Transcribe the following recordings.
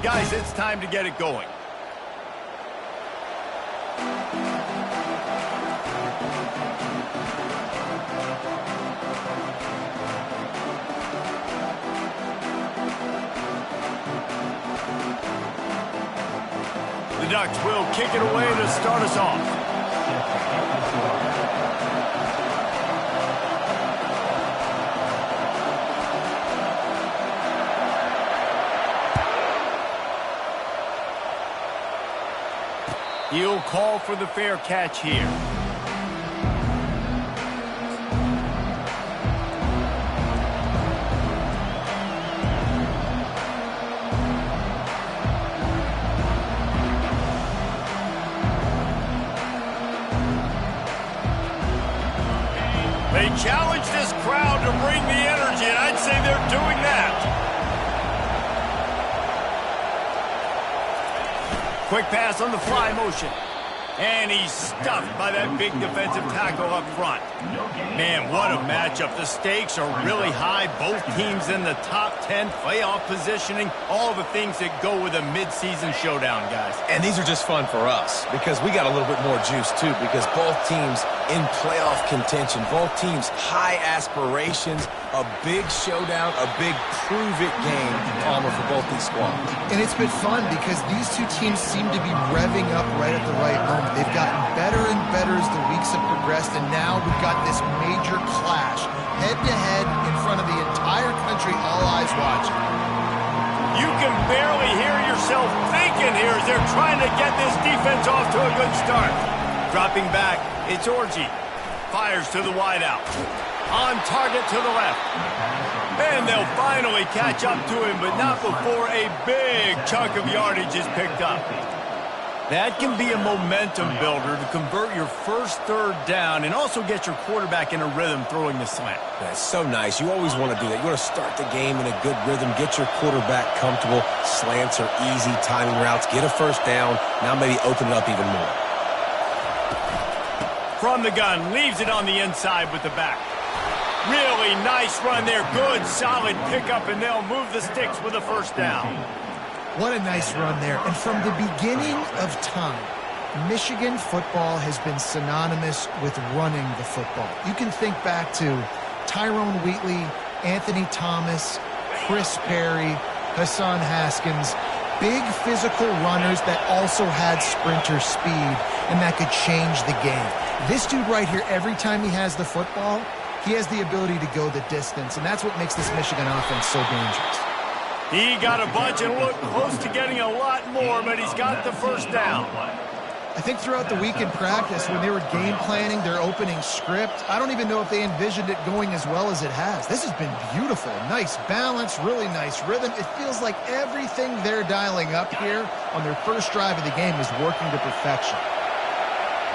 Guys, it's time to get it going. The Ducks will kick it away to start us off. He'll call for the fair catch here. They challenge this crowd to bring the energy, and I'd say they're doing that. Quick pass on the fly motion. And he's stuffed by that big defensive tackle up front. Man, what a matchup. The stakes are really high. Both teams in the top 10, playoff positioning, all the things that go with a midseason showdown, guys. And these are just fun for us because we got a little bit more juice, too, because both teams in playoff contention, both teams high aspirations, a big showdown, a big prove-it game, Palmer, for both these squads. And it's been fun because these two teams seem to be revving up right at the right moment. They've gotten better and better as the weeks have progressed, and now we've got this major clash, head-to-head in front of the entire country, all eyes watching. You can barely hear yourself thinking here as they're trying to get this defense off to a good start. Dropping back, it's Orji. Fires to the wideout. On target to the left. And they'll finally catch up to him, but not before a big chunk of yardage is picked up. That can be a momentum builder to convert your first third down and also get your quarterback in a rhythm throwing the slant. That's so nice. You always want to do that. You want to start the game in a good rhythm, get your quarterback comfortable. Slants are easy, timing routes, get a first down. Now maybe open it up even more. From the gun, leaves it on the inside with the back. Really nice run there. Good, solid pickup, and they'll move the sticks with a first down. What a nice run there. And from the beginning of time, Michigan football has been synonymous with running the football. You can think back to Tyrone Wheatley, Anthony Thomas, Chris Perry, Hassan Haskins, big physical runners that also had sprinter speed and that could change the game. This dude right here, every time he has the football, he has the ability to go the distance, and that's what makes this Michigan offense so dangerous. He got a bunch and looked close to getting a lot more, but he's got the first down. I think throughout the week in practice, when they were game planning their opening script, I don't even know if they envisioned it going as well as it has. This has been beautiful. Nice balance, really nice rhythm. It feels like everything they're dialing up here on their first drive of the game is working to perfection.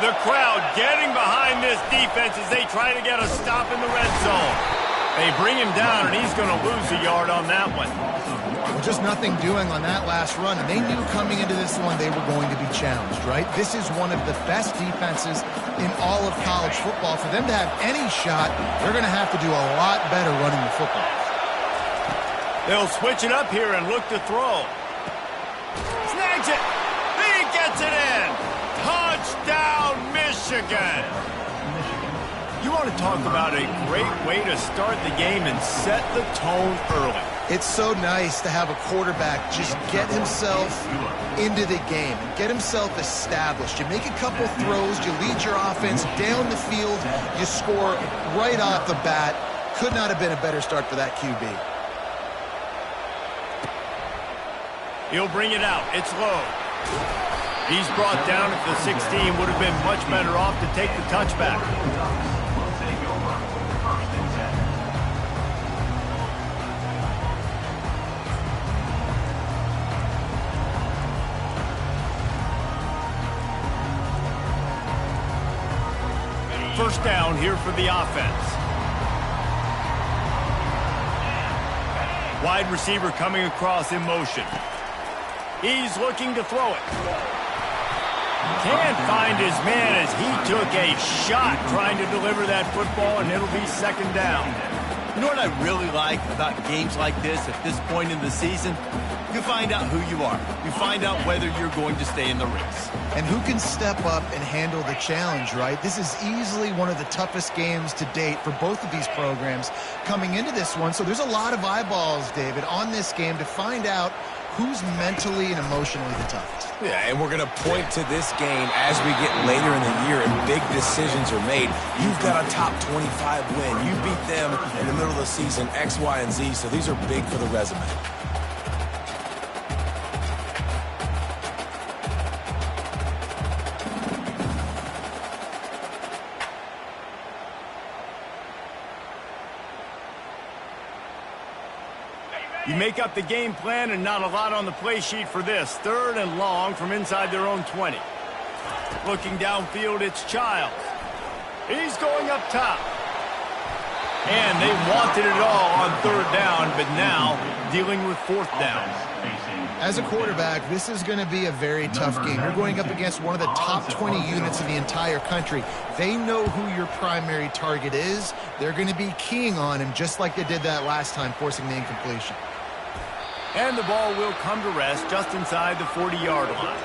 The crowd getting behind this defense as they try to get a stop in the red zone. They bring him down, and he's going to lose a yard on that one. Well, just nothing doing on that last run, and they knew coming into this one they were going to be challenged, right? This is one of the best defenses in all of college football. For them to have any shot, they're going to have to do a lot better running the football. They'll switch it up here and look to throw. Snags it. He gets it in. Touchdown, Michigan. You want to talk about a great way to start the game and set the tone early. It's so nice to have a quarterback just get himself into the game and get himself established. You make a couple throws, you lead your offense down the field, you score right off the bat. Could not have been a better start for that QB. He'll bring it out. It's low. He's brought down at the 16. Would have been much better off to take the touchback. First down here for the offense. Wide receiver coming across in motion. He's looking to throw it. Can't find his man as he took a shot trying to deliver that football, and it'll be second down. You know what I really like about games like this at this point in the season? You find out who you are. You find out whether you're going to stay in the race. And who can step up and handle the challenge, right? This is easily one of the toughest games to date for both of these programs coming into this one. So there's a lot of eyeballs, David, on this game to find out who's mentally and emotionally the toughest. Yeah, and we're going to point to this game as we get later in the year and big decisions are made. You've got a top 25 win. You beat them in the middle of the season, X, Y, and Z, so these are big for the resume. You make up the game plan and not a lot on the play sheet for this. 3rd and long from inside their own 20. Looking downfield, it's Childs. He's going up top. And they wanted it all on 3rd down, but now dealing with 4th down. As a quarterback, this is going to be a very tough game. You're going up against one of the top 20 units in the entire country. They know who your primary target is. They're going to be keying on him just like they did that last time, forcing the incompletion. And the ball will come to rest just inside the 40-yard line.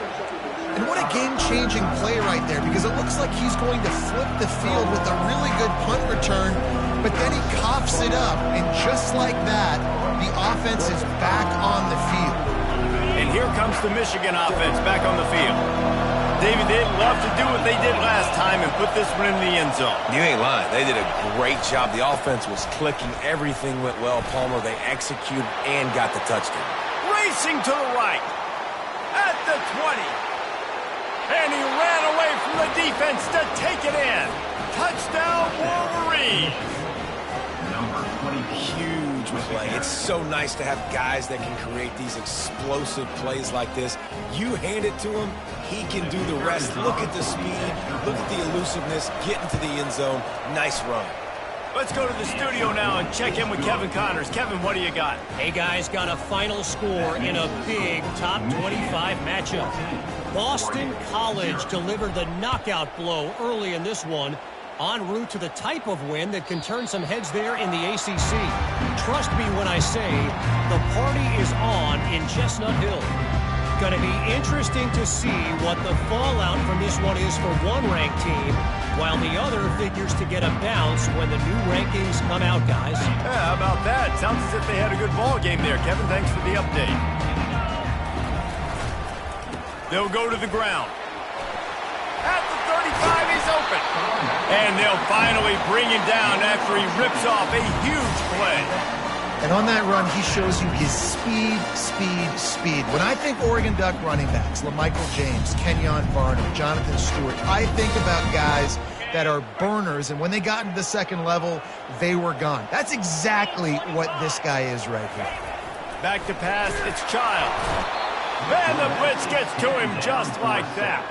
And what a game-changing play right there, because it looks like he's going to flip the field with a really good punt return, but then he coughs it up, and just like that, the offense is back on the field. And here comes the Michigan offense back on the field. David, they'd love to do what they did last time and put this one in the end zone. You ain't lying. They did a great job. The offense was clicking. Everything went well, Palmer. They executed and got the touchdown. Racing to the right. At the 20. And he ran away from the defense to take it in. Touchdown, Wolverine. Huge play. It's so nice to have guys that can create these explosive plays like this. You hand it to him, he can do the rest. Look at the speed, look at the elusiveness, get into the end zone. Nice run. Let's go to the studio now and check in with Kevin Connors. Kevin, what do you got? Hey, guys, got a final score in a big top 25 matchup. Boston College delivered the knockout blow early in this one, en route to the type of win that can turn some heads there in the ACC. Trust me when I say the party is on in Chestnut Hill. Going to be interesting to see what the fallout from this one is for one ranked team, while the other figures to get a bounce when the new rankings come out, guys. Yeah, how about that? Sounds as if they had a good ball game there. Kevin, thanks for the update. They'll go to the ground. At the 35, he's open. And they'll finally bring him down after he rips off a huge play. And on that run, he shows you his speed, speed, speed. When I think Oregon Duck running backs, LaMichael James, Kenyon Barnum, Jonathan Stewart, I think about guys that are burners, and when they got into the second level, they were gone. That's exactly what this guy is right here. Back to pass, it's Childs. And the blitz gets to him just like that.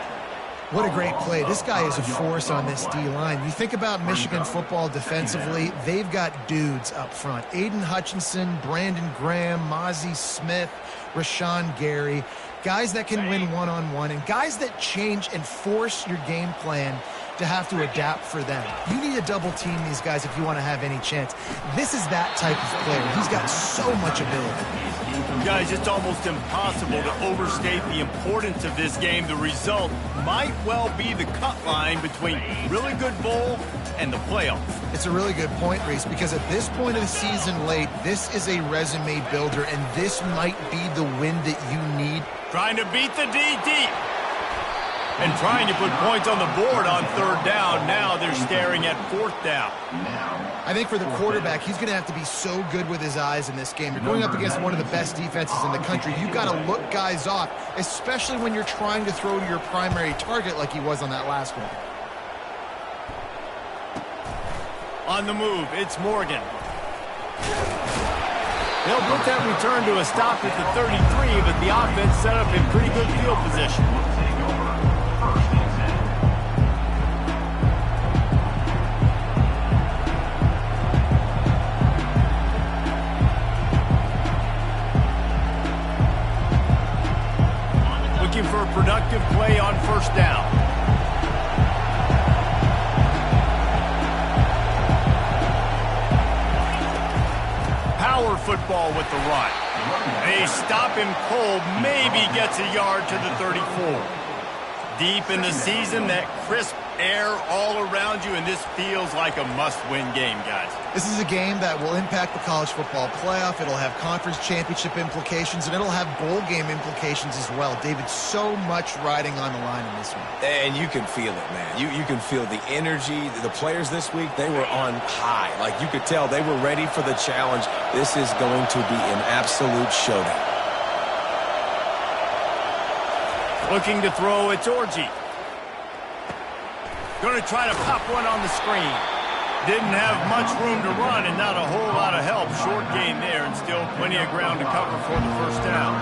What a great play. This guy is a force on this D-line. You think about Michigan football defensively, they've got dudes up front. Aiden Hutchinson, Brandon Graham, Mozzie Smith, Rashawn Gary, guys that can win one-on-one, and guys that change and force your game plan to have to adapt for them. You need to double team these guys if you want to have any chance. This is that type of player. He's got so much ability. Guys, it's almost impossible to overstate the importance of this game. The result might well be the cut line between really good bowl and the playoffs. It's a really good point, Reese, because at this point of the season late, this is a resume builder, and this might be the win that you need. Trying to beat the D deep. And trying to put points on the board on 3rd down. Now they're staring at 4th down. I think for the quarterback, he's going to have to be so good with his eyes in this game. You're going up against one of the best defenses in the country. You've got to look guys off, especially when you're trying to throw to your primary target like he was on that last one. On the move, it's Morgan. They'll put that return to a stop at the 33, but the offense set up in pretty good field position. Looking for a productive play on 1st down. power football with the run. They stop him cold, maybe gets a yard to the 34. Deep in the season, that crisp air all around you, and this feels like a must-win game, guys. This is a game that will impact the college football playoff. It'll have conference championship implications, and it'll have bowl game implications as well. David, so much riding on the line in this one. And you can feel it, man. You can feel the energy. The players this week, they were on high. Like, you could tell they were ready for the challenge. This is going to be an absolute showdown. Looking to throw, it's Orji. Going to try to pop one on the screen. Didn't have much room to run and not a whole lot of help. Short gain there and still plenty of ground to cover for the first down.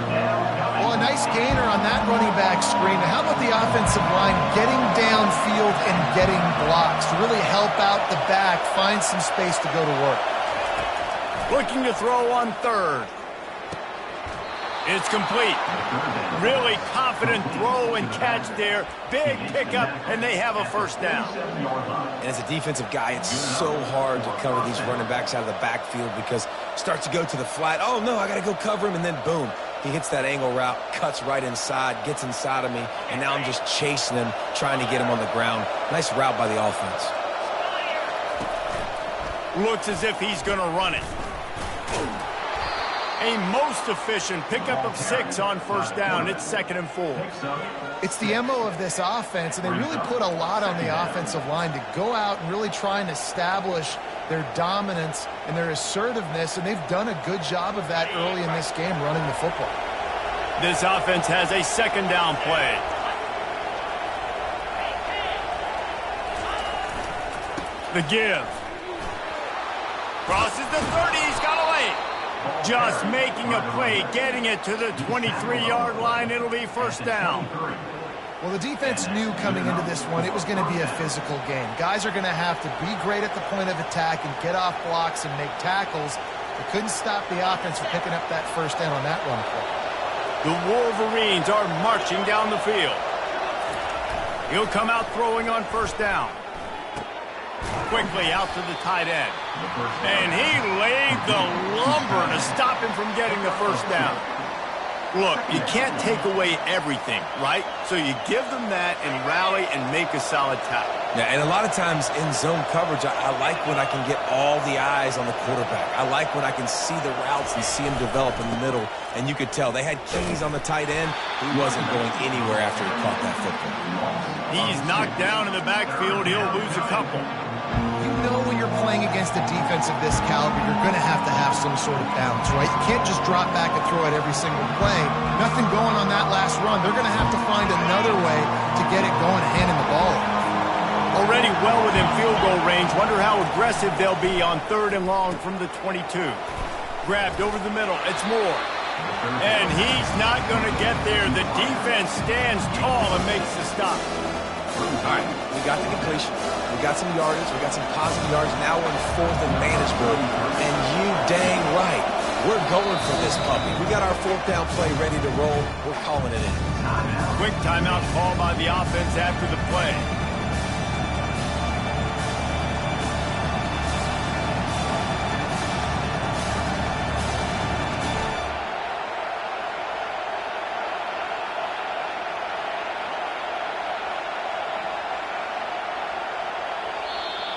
Well, a nice gainer on that running back screen. How about the offensive line getting downfield and getting blocks to really help out the back, find some space to go to work? Looking to throw on third. It's complete. Really confident throw and catch there. Big pickup, and they have a first down. And as a defensive guy, it's so hard to cover these running backs out of the backfield because starts to go to the flat. Oh, no, I got to go cover him, and then boom. He hits that angle route, cuts right inside, gets inside of me, and now I'm just chasing him, trying to get him on the ground. Nice route by the offense. Looks as if he's going to run it. A most efficient pickup of 6 on first down. It's 2nd and 4. It's the MO of this offense, and they really put a lot on the offensive line to go out and really try and establish their dominance and their assertiveness, and they've done a good job of that early in this game running the football. This offense has a 2nd down play. The give. Crosses the 30. He's got away. Just making a play, getting it to the 23-yard line. It'll be first down. Well, the defense knew coming into this one it was going to be a physical game. Guys are going to have to be great at the point of attack and get off blocks and make tackles. They couldn't stop the offense from picking up that first down on that run play. The Wolverines are marching down the field. He'll come out throwing on first down. Quickly out to the tight end. And he laid the lumber to stop him from getting the first down. Look, you can't take away everything, right? So you give them that and rally and make a solid tackle. Yeah, and a lot of times in zone coverage, I like when I can get all the eyes on the quarterback. I like when I can see the routes and see him develop in the middle. And you could tell they had keys on the tight end. He wasn't going anywhere after he caught that football. He's knocked down in the backfield. He'll lose a couple. You know when you're playing against a defense of this caliber, you're going to have some sort of balance, right? You can't just drop back and throw it every single play. Nothing going on that last run. They're going to have to find another way to get it going, handing the ball. Already well within field goal range. Wonder how aggressive they'll be on 3rd and long from the 22. Grabbed over the middle. It's Moore. And he's not going to get there. The defense stands tall and makes the stop. All right, we got the completion. We got some yardage. We got some positive yards. Now we're in 4th and manageable. And you dang right, we're going for this puppy. We got our 4th down play ready to roll. We're calling it in. Quick timeout call by the offense after the play.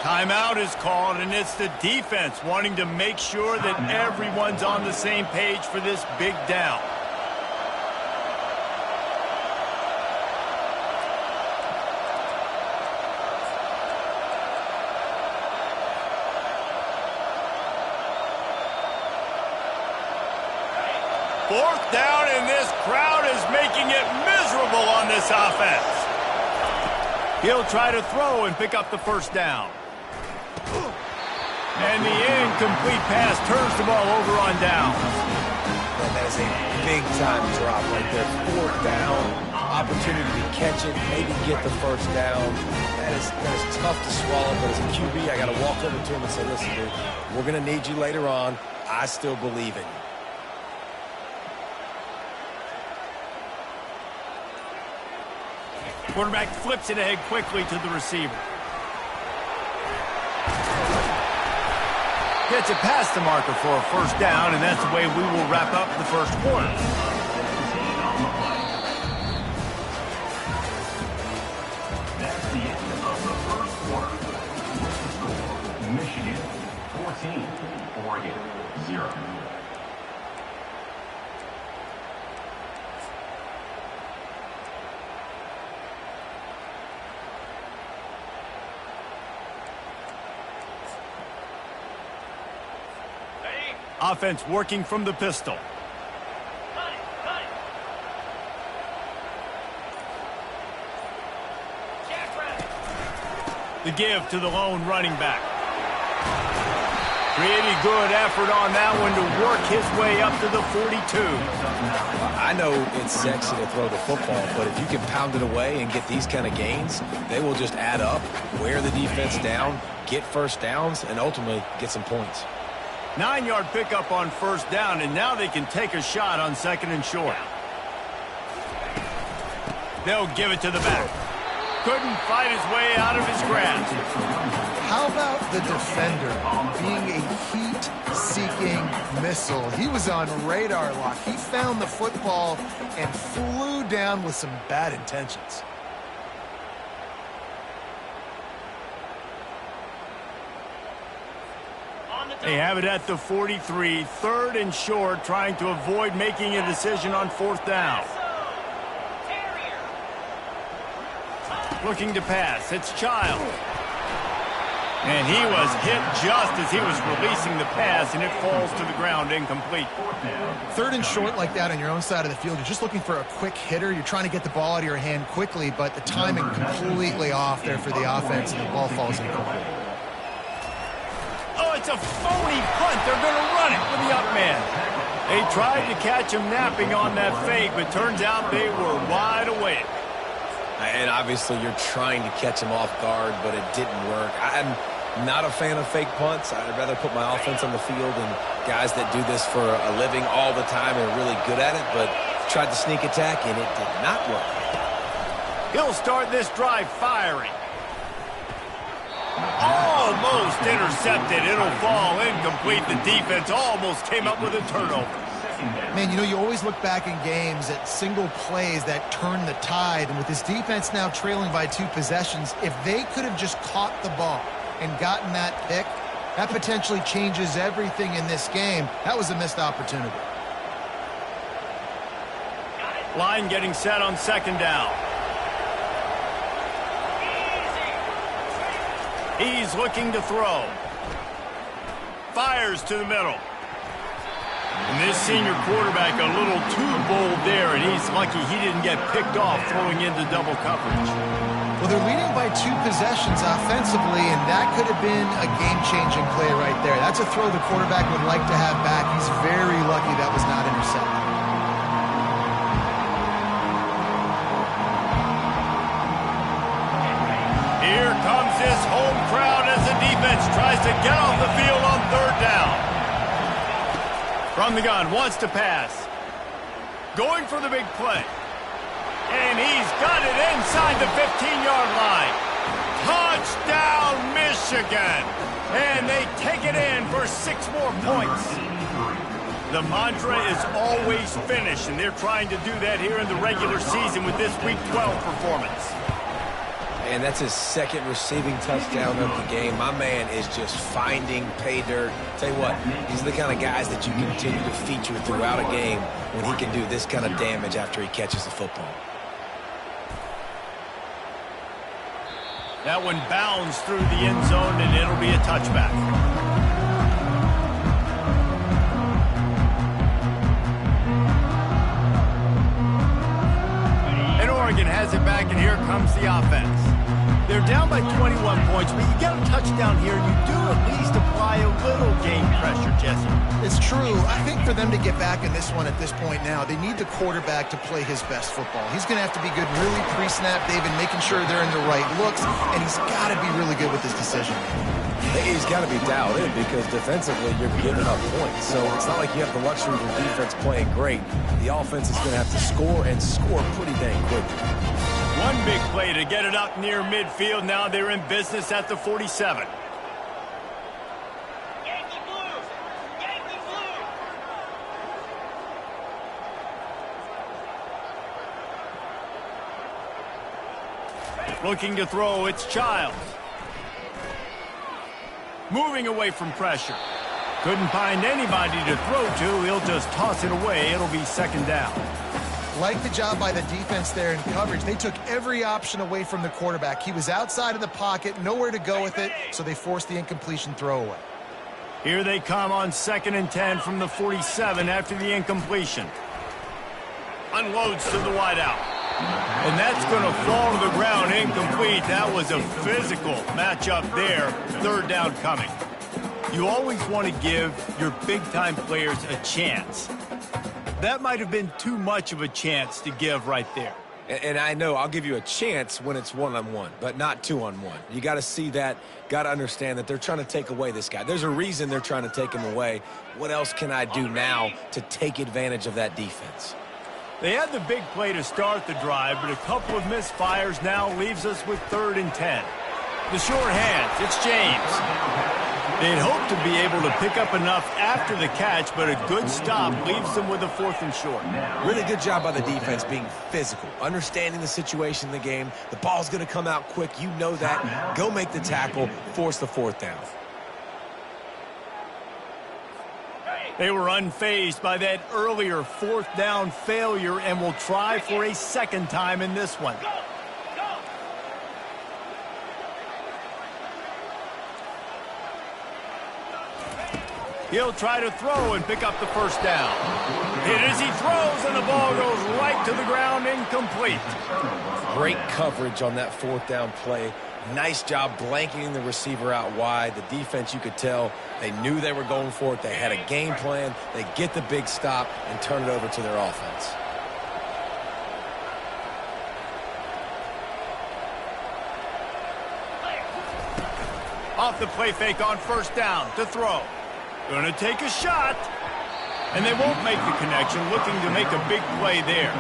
Timeout is called, and it's the defense wanting to make sure that everyone's on the same page for this big down. Fourth down, and this crowd is making it miserable on this offense. He'll try to throw and pick up the first down. And the incomplete pass turns the ball over on downs. Man, that is a big-time drop right there. 4th down, opportunity to catch it, maybe get the first down. That is tough to swallow, but as a QB, I got to walk over to him and say, listen, dude, we're going to need you later on. I still believe in you. Quarterback flips it ahead quickly to the receiver. Gets it past the marker for a first down, and that's the way we will wrap up the first quarter. That's the end of the first quarter. Michigan 14, Oregon 0. Offense working from the pistol. The give to the lone running back. Pretty good effort on that one to work his way up to the 42. I know it's sexy to throw the football, but if you can pound it away and get these kind of gains, they will just add up, wear the defense down, get first downs, and ultimately get some points. 9-yard pickup on first down, and now they can take a shot on second and short. They'll give it to the back. Couldn't fight his way out of his grasp. How about the defender being a heat-seeking missile? He was on radar lock. He found the football and flew down with some bad intentions. They have it at the 43, third and short, trying to avoid making a decision on fourth down. Looking to pass, it's Child. And he was hit just as he was releasing the pass, and it falls to the ground incomplete. Third and short like that on your own side of the field, you're just looking for a quick hitter. You're trying to get the ball out of your hand quickly, but the timing completely off there for the offense, and the ball falls incomplete. Oh, it's a phony punt. They're going to run it with the up man. They tried to catch him napping on that fake, but turns out they were wide awake. And obviously you're trying to catch him off guard, but it didn't work. I'm not a fan of fake punts. I'd rather put my offense on the field, and guys that do this for a living all the time are really good at it, but tried the sneak attack, and it did not work. He'll start this drive firing. Almost intercepted. It'll fall incomplete. The defense almost came up with a turnover. Man, you know, you always look back in games at single plays that turn the tide, and with this defense now trailing by 2 possessions, if they could have just caught the ball and gotten that pick, that potentially changes everything in this game. That was a missed opportunity. Line getting set on second down. He's looking to throw. Fires to the middle. And this senior quarterback a little too bold there, and he's lucky he didn't get picked off throwing into double coverage. Well, they're leading by 2 possessions offensively, and that could have been a game-changing play right there. That's a throw the quarterback would like to have back. He's very lucky that was not intercepted. Here comes this home crowd as the defense tries to get off the field on third down. From the gun, wants to pass. Going for the big play. And he's got it inside the 15-yard line. Touchdown, Michigan. And they take it in for 6 more points. The mantra is always finish, and they're trying to do that here in the regular season with this Week 12 performance. And that's his second receiving touchdown of the game. My man is just finding pay dirt. Tell you what, these are the kind of guys that you continue to feature throughout a game when he can do this kind of damage after he catches the football. That one bounds through the end zone, and it'll be a touchback. And Oregon has it back, and here comes the offense. They're down by 21 points, but you get a touchdown here, you do at least apply a little game pressure, Jesse. It's true. I think for them to get back in this one at this point now, they need the quarterback to play his best football. He's going to have to be good really pre-snap, David, making sure they're in the right looks, and he's got to be really good with his decision. He's got to be dialed in because defensively you're giving up points. So it's not like you have the luxury of your defense playing great. The offense is going to have to score and score pretty dang quickly. One big play to get it up near midfield. Now they're in business at the 47. Looking to throw, it's Childs. Moving away from pressure. Couldn't find anybody to throw to. He'll just toss it away. It'll be second down. Like the job by the defense there in coverage. They took every option away from the quarterback. He was outside of the pocket, nowhere to go with it, so they forced the incompletion throwaway. Here they come on 2nd and 10 from the 47 after the incompletion. Unloads to the wideout. And that's going to fall to the ground incomplete. That was a physical matchup there. 3rd down coming. You always want to give your big-time players a chance. That might have been too much of a chance to give right there. And I know I'll give you a chance when it's one-on-one, but not two-on-one. You got to see that, got to understand that they're trying to take away this guy. There's a reason they're trying to take him away. What else can I do now to take advantage of that defense? They had the big play to start the drive, but a couple of misfires now leaves us with 3rd and 10. The short hands, it's James. They'd hope to be able to pick up enough after the catch, but a good stop leaves them with a 4th and short. Really good job by the defense being physical, understanding the situation in the game. The ball's going to come out quick. You know that. Go make the tackle, force the 4th down. They were unfazed by that earlier 4th down failure and will try for a 2nd time in this one. He'll try to throw and pick up the 1st down. Hit as he throws, and the ball goes right to the ground, incomplete. Great coverage on that 4th down play. Nice job blanketing the receiver out wide. The defense, you could tell, they knew they were going for it. They had a game plan. They get the big stop and turn it over to their offense. Off the play fake on 1st down to throw. Going to take a shot, and they won't make the connection, looking to make a big play there.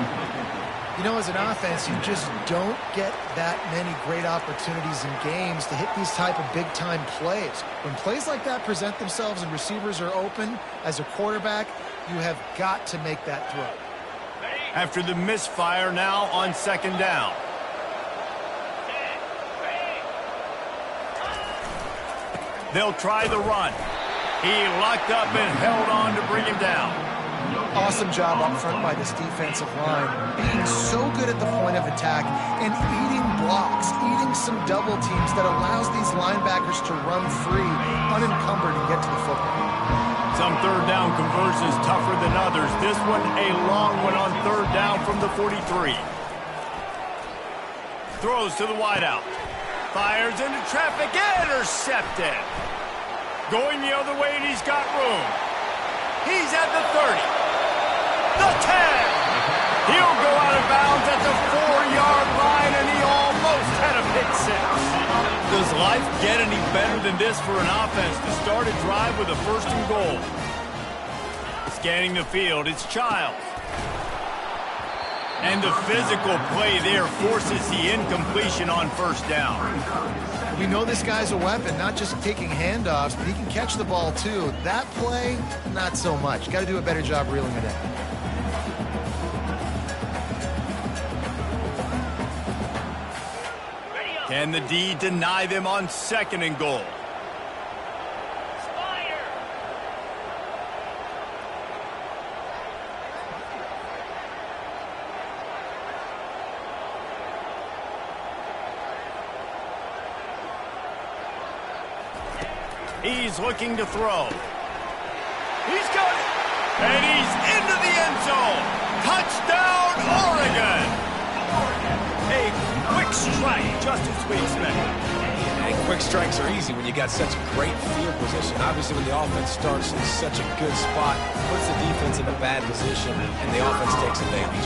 You know, as an offense, you just don't get that many great opportunities in games to hit these type of big-time plays. When plays like that present themselves and receivers are open, as a quarterback, you have got to make that throw. After the misfire, now on 2nd down. They'll try the run. He locked up and held on to bring him down. Awesome job up front by this defensive line. Being so good at the point of attack and eating blocks, eating some double teams that allows these linebackers to run free, unencumbered, and get to the football. Some 3rd down conversions tougher than others. This one a long one on 3rd down from the 43. Throws to the wideout. Fires into traffic, intercepted. Going the other way, and he's got room. He's at the 30. The 10. He'll go out of bounds at the 4-yard line, and he almost had a pick 6. Does life get any better than this for an offense to start a drive with a 1st and goal? Scanning the field, it's Childs. And the physical play there forces the incompletion on 1st down. We know this guy's a weapon, not just taking handoffs, but he can catch the ball too. That play, not so much. Got to do a better job reeling it in. Can the D deny them on 2nd and goal? He's looking to throw. He's got it. And he's into the end zone. Touchdown, Oregon. A quick strike, just as we expected. And quick strikes are easy when you got such great field position. Obviously, when the offense starts in such a good spot, puts the defense in a bad position, and the offense takes advantage.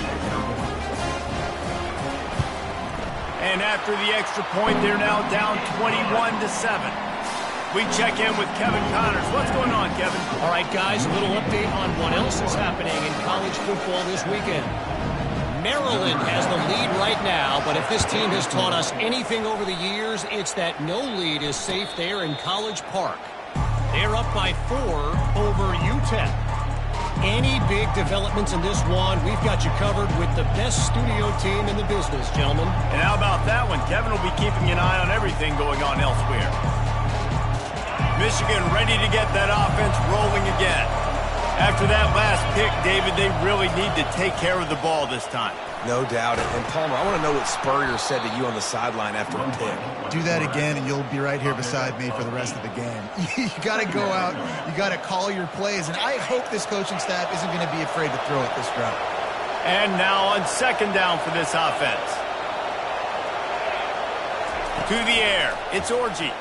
And after the extra point, they're now down 21-7. We check in with Kevin Connors. What's going on, Kevin? All right, guys, a little update on what else is happening in college football this weekend. Maryland has the lead right now, but if this team has taught us anything over the years, it's that no lead is safe there in College Park. They're up by 4 over UTEP. Any big developments in this one, we've got you covered with the best studio team in the business, gentlemen. And how about that one? Kevin will be keeping an eye on everything going on elsewhere. Michigan ready to get that offense rolling again. After that last pick, David, they really need to take care of the ball this time. No doubt. And Palmer, I want to know what Spurrier said to you on the sideline after a pick. Do that again, and you'll be right here beside me for the rest of the game. You got to go out. You got to call your plays. And I hope this coaching staff isn't going to be afraid to throw it this drive. And now on second down for this offense. To the air. It's Orji.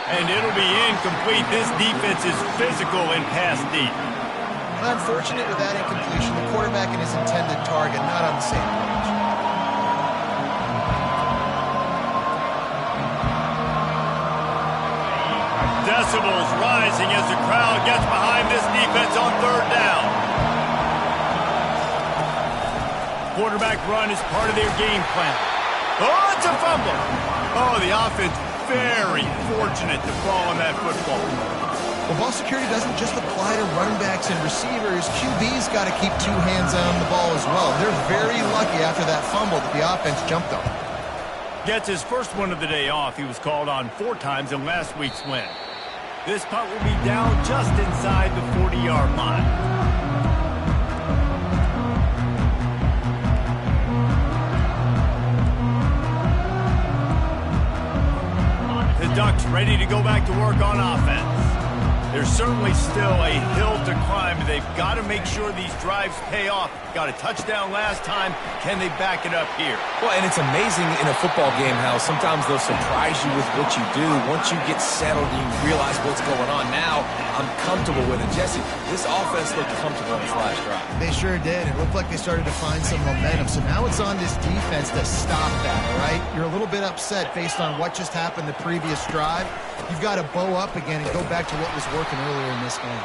And it'll be incomplete. This defense is physical and pass deep. Unfortunate with that incompletion. The quarterback and his intended target not on the same page. Decibels rising as the crowd gets behind this defense on third down. Quarterback run is part of their game plan. Oh, it's a fumble. Oh, the offense very fortunate to fall on that football. Well, ball security doesn't just apply to running backs and receivers. QB's got to keep two hands on the ball as well. They're very lucky after that fumble that the offense jumped on. Gets his first one of the day off. He was called on 4 times in last week's win. This punt will be down just inside the 40-yard line. The Ducks ready to go back to work on offense. There's certainly still a hill to climb. They've got to make sure these drives pay off. Got a touchdown last time. Can they back it up here? Well, and it's amazing in a football game how sometimes they'll surprise you with what you do. Once you get settled and you realize what's going on, now I'm comfortable with it. Jesse, this offense looked comfortable in this last drive. They sure did. It looked like they started to find some momentum. So now it's on this defense to stop that, right? You're a little bit upset based on what just happened the previous drive. You've got to bow up again and go back to what was working earlier in this game.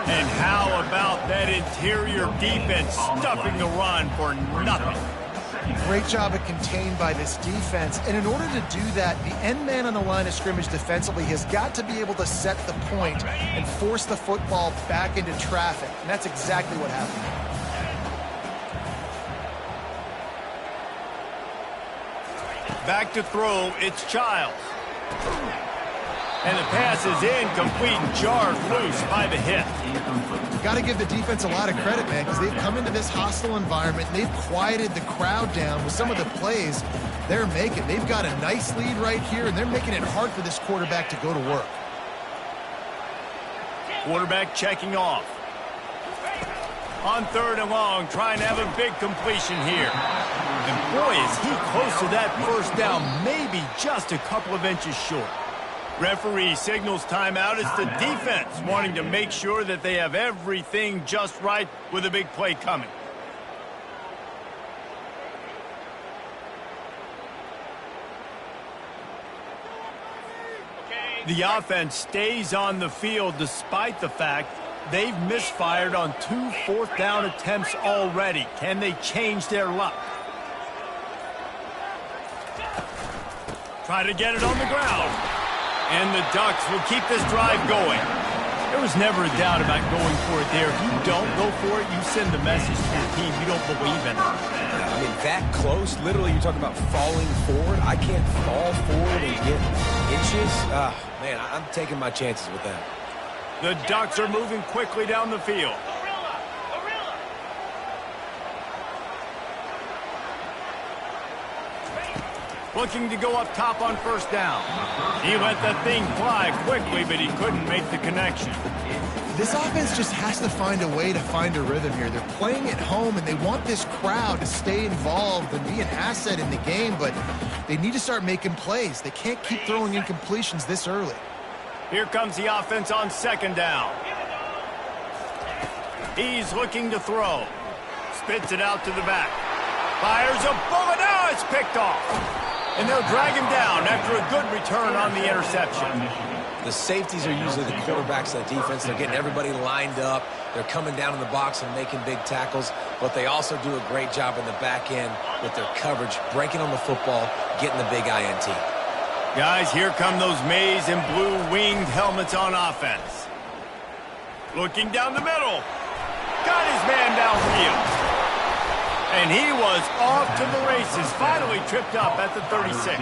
And how about that interior defense stuffing the run for nothing? Great job at contained by this defense. And in order to do that, the end man on the line of scrimmage defensively has got to be able to set the point and force the football back into traffic. And that's exactly what happened. Back to throw, it's Childs. And the pass is incomplete and jarred loose by the hit. Got to give the defense a lot of credit, man, because they've come into this hostile environment and they've quieted the crowd down with some of the plays they're making. They've got a nice lead right here, and they're making it hard for this quarterback to go to work. Quarterback checking off. On third and long, trying to have a big completion here. And boy, is he close to that first down, maybe just a couple of inches short. Referee signals timeout. It's the defense wanting to make sure that they have everything just right with a big play coming. The offense stays on the field despite the fact they've misfired on 2 fourth-down attempts already. Can they change their luck? Try to get it on the ground. And the Ducks will keep this drive going. There was never a doubt about going for it there. If you don't go for it, you send the message to your team you don't believe in it. I mean, that close, literally, you're talking about falling forward. I can't fall forward and get inches. Man, I'm taking my chances with that. The Ducks are moving quickly down the field. Looking to go up top on first down. He let that thing fly quickly, but he couldn't make the connection. This offense just has to find a way to find a rhythm here. They're playing at home, and they want this crowd to stay involved and be an asset in the game, but they need to start making plays. They can't keep throwing incompletions this early. Here comes the offense on second down. He's looking to throw. Spits it out to the back. Fires a bullet. Oh, it's picked off. And they'll drag him down after a good return on the interception. The safeties are usually the quarterbacks of the defense. They're getting everybody lined up. They're coming down in the box and making big tackles. But they also do a great job in the back end with their coverage, breaking on the football, getting the big INT. Guys, here come those maize and blue winged helmets on offense. Looking down the middle. Got his man downfield. And he was off to the races. Finally tripped up at the 36.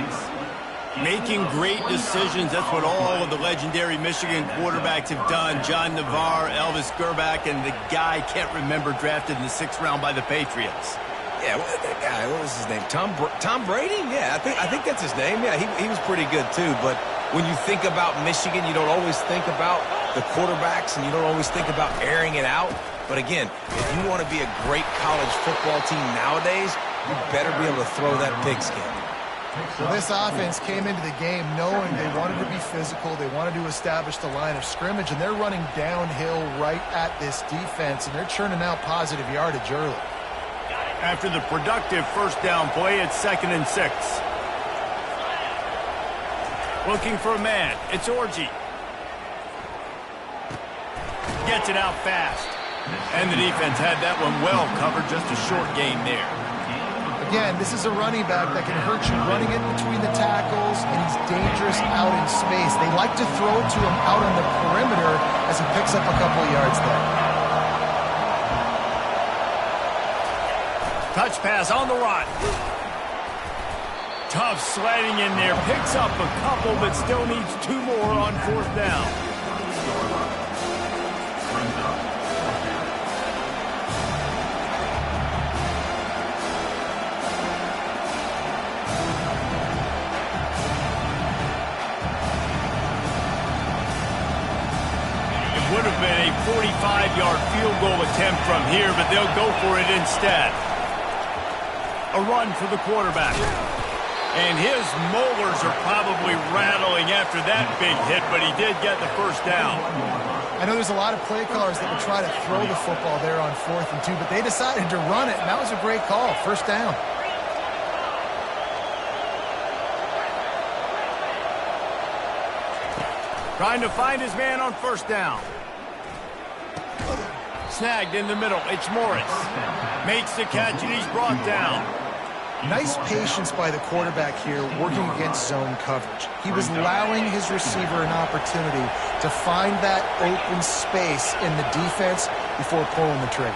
Making great decisions. That's what all of the legendary Michigan quarterbacks have done. John Navarre, Elvis Gerbach, and the guy can't remember drafted in the 6th round by the Patriots. Yeah, that guy, what was his name? Tom Brady? Yeah, I think that's his name. Yeah, he was pretty good too. But when you think about Michigan, you don't always think about the quarterbacks, and you don't always think about airing it out. But again, if you want to be a great college football team nowadays, you better be able to throw that pigskin. Well, this offense came into the game knowing they wanted to be physical, they wanted to establish the line of scrimmage, and they're running downhill right at this defense, and they're churning out positive yardage early. After the productive first down play, it's 2nd and 6. Looking for a man. It's Orji. Gets it out fast. And the defense had that one well covered. Just a short gain there. Again, this is a running back that can hurt you running it between the tackles, and he's dangerous out in space. They like to throw to him out on the perimeter as he picks up a couple of yards there. Touch pass on the run. Tough sledding in there. Picks up a couple, but still needs 2 more on 4th down. It would have been a 45-yard field goal attempt from here, but they'll go for it instead. A run for the quarterback. And his molars are probably rattling after that big hit, but he did get the first down. I know there's a lot of play callers that would try to throw the football there on 4th and 2, but they decided to run it, and that was a great call. First down. Trying to find his man on 1st down. Snagged in the middle. It's Morris. Makes the catch, and he's brought down. Nice patience by the quarterback here working against zone coverage. He was allowing his receiver an opportunity to find that open space in the defense before pulling the trigger.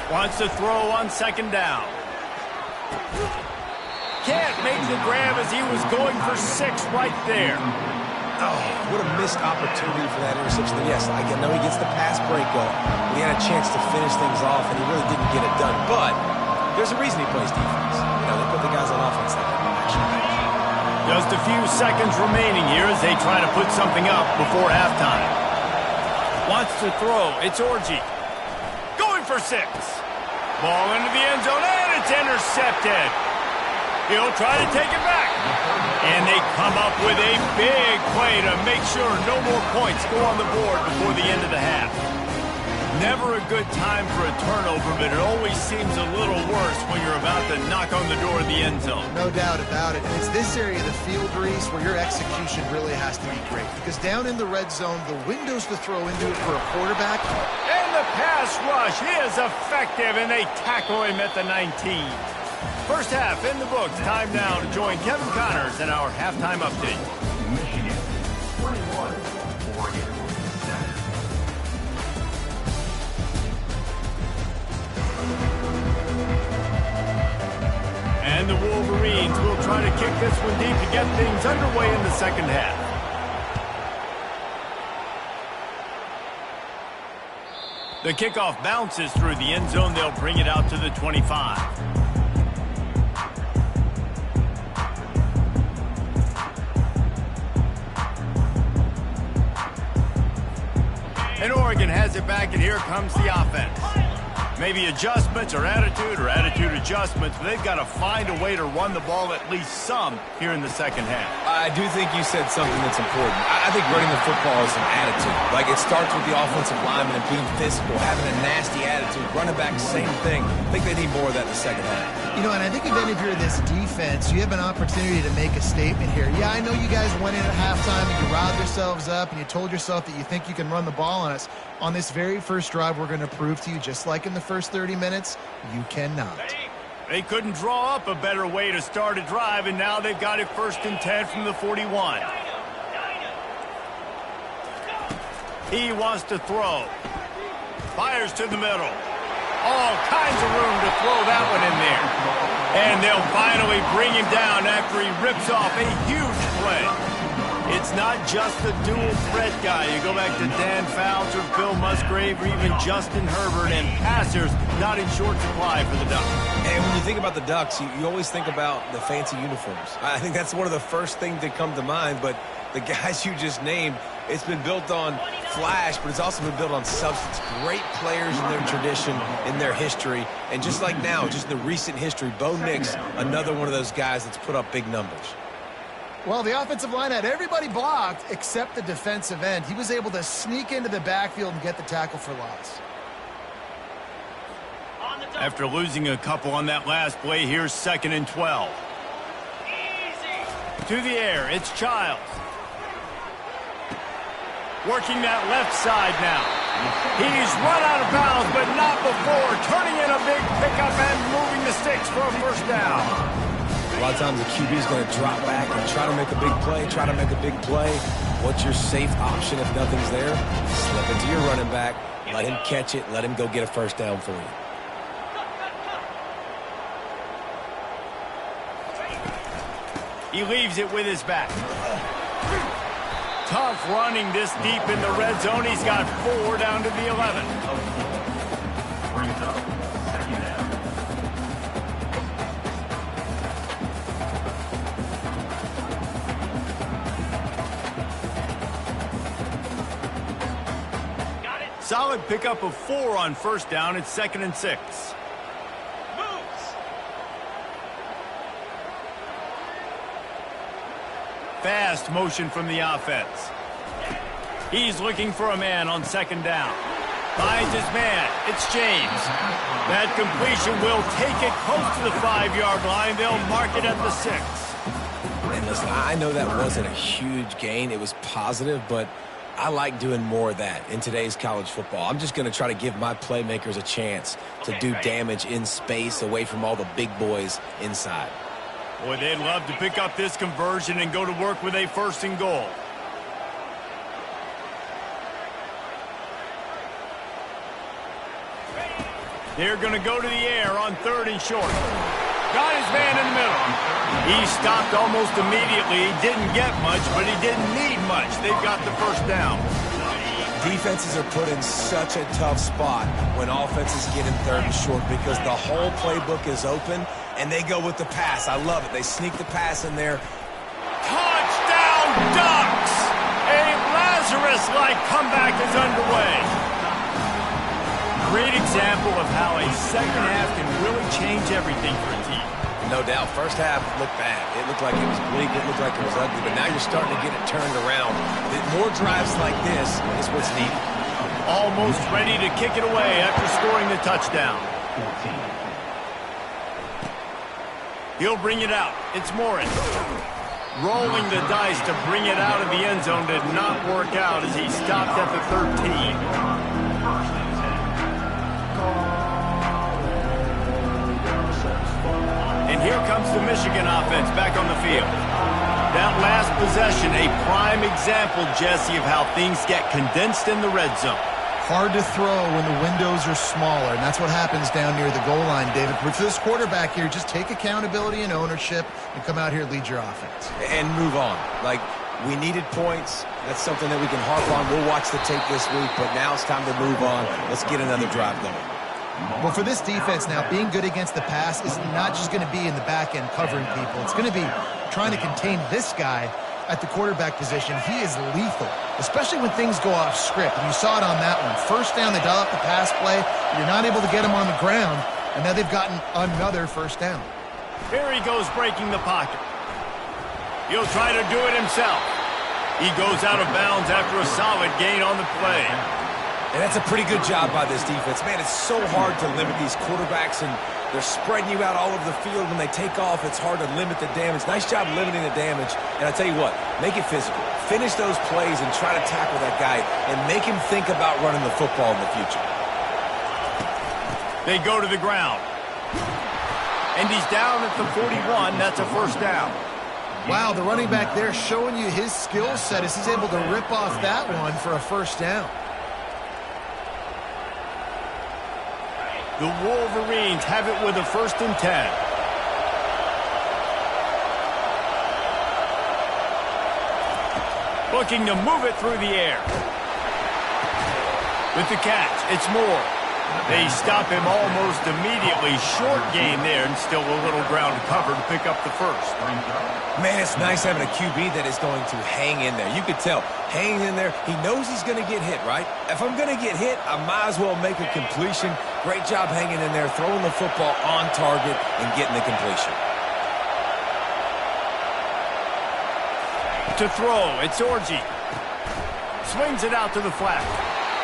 Wants to throw on 2nd down. Can't make the grab as he was going for 6 right there. Oh, what a missed opportunity for that interception. Yes, I know he gets the pass breakup, but he had a chance to finish things off, and he really didn't get it done. But there's a reason he plays defense. You know, they put the guys on offense like that. Just a few seconds remaining here as they try to put something up before halftime. Wants to throw. It's Orji. Going for 6. Ball into the end zone, and it's intercepted. He'll try to take it back. And they come up with a big play to make sure no more points go on the board before the end of the half. Never a good time for a turnover, but it always seems a little worse when you're about to knock on the door of the end zone. No doubt about it. And it's this area of the field, Reese, where your execution really has to be great. Because down in the red zone, the windows to throw into it for a quarterback. And the pass rush is effective, and they tackle him at the 19. First half in the books. Time now to join Kevin Connors in our halftime update. Michigan 21, Oregon 7. And the Wolverines will try to kick this one deep to get things underway in the second half. The kickoff bounces through the end zone. They'll bring it out to the 25. And Oregon has it back, and here comes the offense. Maybe adjustments or attitude adjustments, but they've got to find a way to run the ball at least some here in the second half. I do think you said something that's important. I think running the football is an attitude. Like, it starts with the offensive lineman and being physical, having a nasty attitude. Running back, same thing. I think they need more of that in the second half. You know, and I think even if you're this defense, you have an opportunity to make a statement here. Yeah, I know you guys went in at halftime and you riled yourselves up and you told yourself that you think you can run the ball on us. On this very first drive, we're going to prove to you, just like in the first 30 minutes, you cannot. They couldn't draw up a better way to start a drive, and now they've got it 1st and 10 from the 41. He wants to throw. Fires to the middle. All kinds of room to throw that one in there. And they'll finally bring him down after he rips off a huge play. It's not just the dual threat guy. You go back to Dan Fouts or Bill Musgrave or even Justin Herbert, and passers not in short supply for the Ducks. And when you think about the Ducks, you always think about the fancy uniforms. I think that's one of the first things that come to mind, but the guys you just named, it's been built on flash, but it's also been built on substance. Great players in their tradition, in their history, and just like now, just the recent history, Bo Nix, another one of those guys that's put up big numbers. Well, the offensive line had everybody blocked except the defensive end. He was able to sneak into the backfield and get the tackle for loss. After losing a couple on that last play, here's 2nd and 12. To the air, it's Childs. Working that left side now. He's run out of bounds, but not before. Turning in a big pickup and moving the sticks for a first down. A lot of times the QB is going to drop back and try to make a big play, What's your safe option if nothing's there? Slip it to your running back. Let him catch it. Let him go get a first down for you. He leaves it with his back. Tough running this deep in the red zone. He's got 4 down to the 11. Brings up 2nd down. Solid pickup of 4 on first down. It's 2nd and 6. Fast motion from the offense. He's looking for a man on 2nd down. Finds his man. It's James. That completion will take it close to the 5-yard line. They'll mark it at the 6. And listen, I know that wasn't a huge gain. It was positive, but I like doing more of that in today's college football. I'm just going to try to give my playmakers a chance to do damage in space away from all the big boys inside. Boy, they'd love to pick up this conversion and go to work with a 1st and goal. They're going to go to the air on 3rd and short. Got his man in the middle. He stopped almost immediately. He didn't get much, but he didn't need much. They've got the first down. Defenses are put in such a tough spot when offenses get in 3rd and short because the whole playbook is open, and they go with the pass. I love it. They sneak the pass in there. Touchdown, Ducks! A Lazarus-like comeback is underway. Great example of how a second half can really change everything for a team. No doubt. First half looked bad. It looked like it was bleak. It looked like it was ugly. But now you're starting to get it turned around. More drives like this is what's needed. Almost ready to kick it away after scoring the touchdown. 14. He'll bring it out. It's Morris. Rolling the dice to bring it out of the end zone did not work out as he stopped at the 13. And here comes the Michigan offense back on the field. That last possession, a prime example, Jesse, of how things get condensed in the red zone. Hard to throw when the windows are smaller, and that's what happens down near the goal line, David. But for this quarterback here, just take accountability and ownership and come out here and lead your offense. And move on. Like, we needed points. That's something that we can harp on. We'll watch the tape this week, but now it's time to move on. Let's get another drive going. Well, for this defense now, being good against the pass is not just going to be in the back end covering people. It's going to be trying to contain this guy at the quarterback position. He is lethal, especially when things go off script. And you saw it on that one. First down, they dial up the pass play. You're not able to get him on the ground, and now they've gotten another first down. Here he goes breaking the pocket. He'll try to do it himself. He goes out of bounds after a solid gain on the play. And that's a pretty good job by this defense. Man, it's so hard to limit these quarterbacks, and they're spreading you out all over the field. When they take off, it's hard to limit the damage. Nice job limiting the damage. And I tell you what, make it physical. Finish those plays and try to tackle that guy and make him think about running the football in the future. They go to the ground. And he's down at the 41. That's a first down. Wow, the running back there showing you his skill set as he's able to rip off that one for a first down. The Wolverines have it with a 1st and 10. Looking to move it through the air. With the catch, it's Moore. They stop him almost immediately. Short gain there, and still a little ground to cover to pick up the first. Man, it's nice having a QB that is going to hang in there. You could tell, hanging in there, he knows he's going to get hit, right? If I'm going to get hit, I might as well make a completion. Great job hanging in there, throwing the football on target and getting the completion. To throw, it's Orji. Swings it out to the flat.